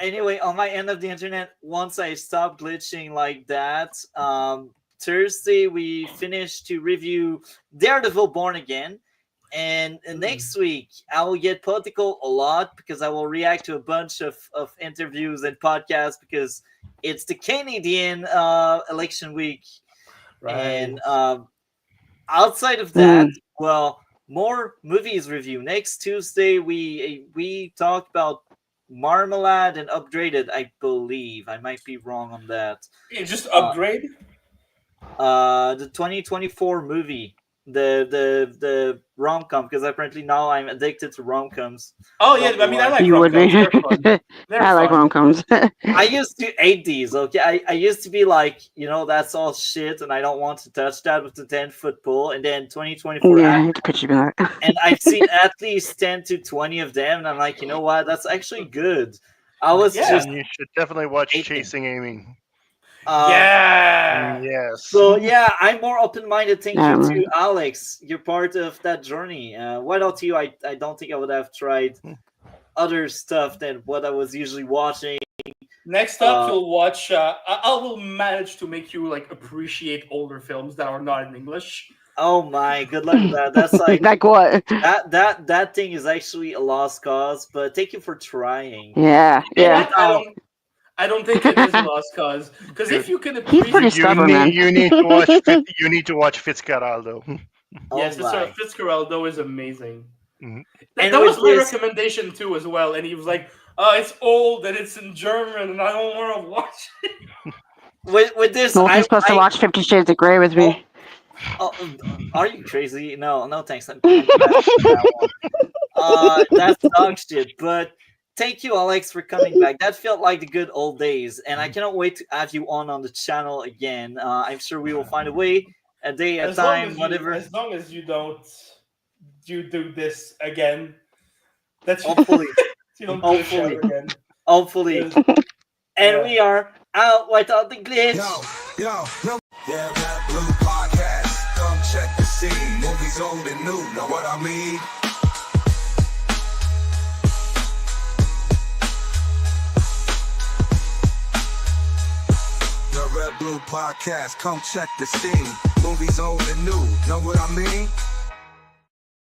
Anyway, on my end of the internet, once I stopped glitching like that, Thursday we finished to review Daredevil Born Again. And next week, I will get political a lot because I will react to a bunch of interviews and podcasts because it's the Canadian election week. Right. And outside of that, well, more movies review. Next Tuesday, we talked about Marmalade and Upgraded, I believe. I might be wrong on that. Just upgrade. The 2024 movie, the rom-com, because apparently now I'm addicted to rom-coms. Oh yeah, I mean I like You would rom-coms. be. They're fun. They're I like fun. rom-coms. I used to hate these. Okay, I used to be like, that's all shit, and I don't want to touch that with the 10-foot pole. And then 2024, Yeah, I have to picture that. and I've seen at least 10 to 20 of them, and I'm like, you know what? That's actually good. I was Yeah. just And you should definitely watch hating. Chasing Amy. Yeah. Yes. So yeah, I'm more open-minded. Thank Yeah, you man. to Alex. You're part of that journey. Without you, I don't think I would have tried other stuff than what I was usually watching. Next up, you'll watch. I will manage to make you like appreciate older films that are not in English. Oh my, good luck with that. That's like Like what? that thing is actually a lost cause. But thank you for trying. Yeah, yeah. I don't think it is a lost cause because if you can He's appreciate, pretty stubborn, man. You need to watch. You need to watch Fitzcarraldo. Oh yes, my. Fitzcarraldo is amazing. Mhm. That And was with my this- recommendation too, as well. And he was like, "Oh, it's old and it's in German, and I don't want to watch it." With this, Wolfie's supposed to watch 50 Shades of Grey with me. Oh, are you crazy? No, thanks. I'm bad for that one. That's dog shit. But thank you, Alex, for coming back. That felt like the good old days, and I cannot wait to have you on the channel again. I'm sure we will find a way, a day, a time, whatever. As long as you do this again. That's Hopefully, you don't do the show hopefully. again. hopefully. And Yeah. we are out without the glitch. Yeah, Red Blue Podcast. Come check the scene. Movies old and new, know what I mean? The Red Blue Podcast. Come check the scene. Movies old and new, know what I mean?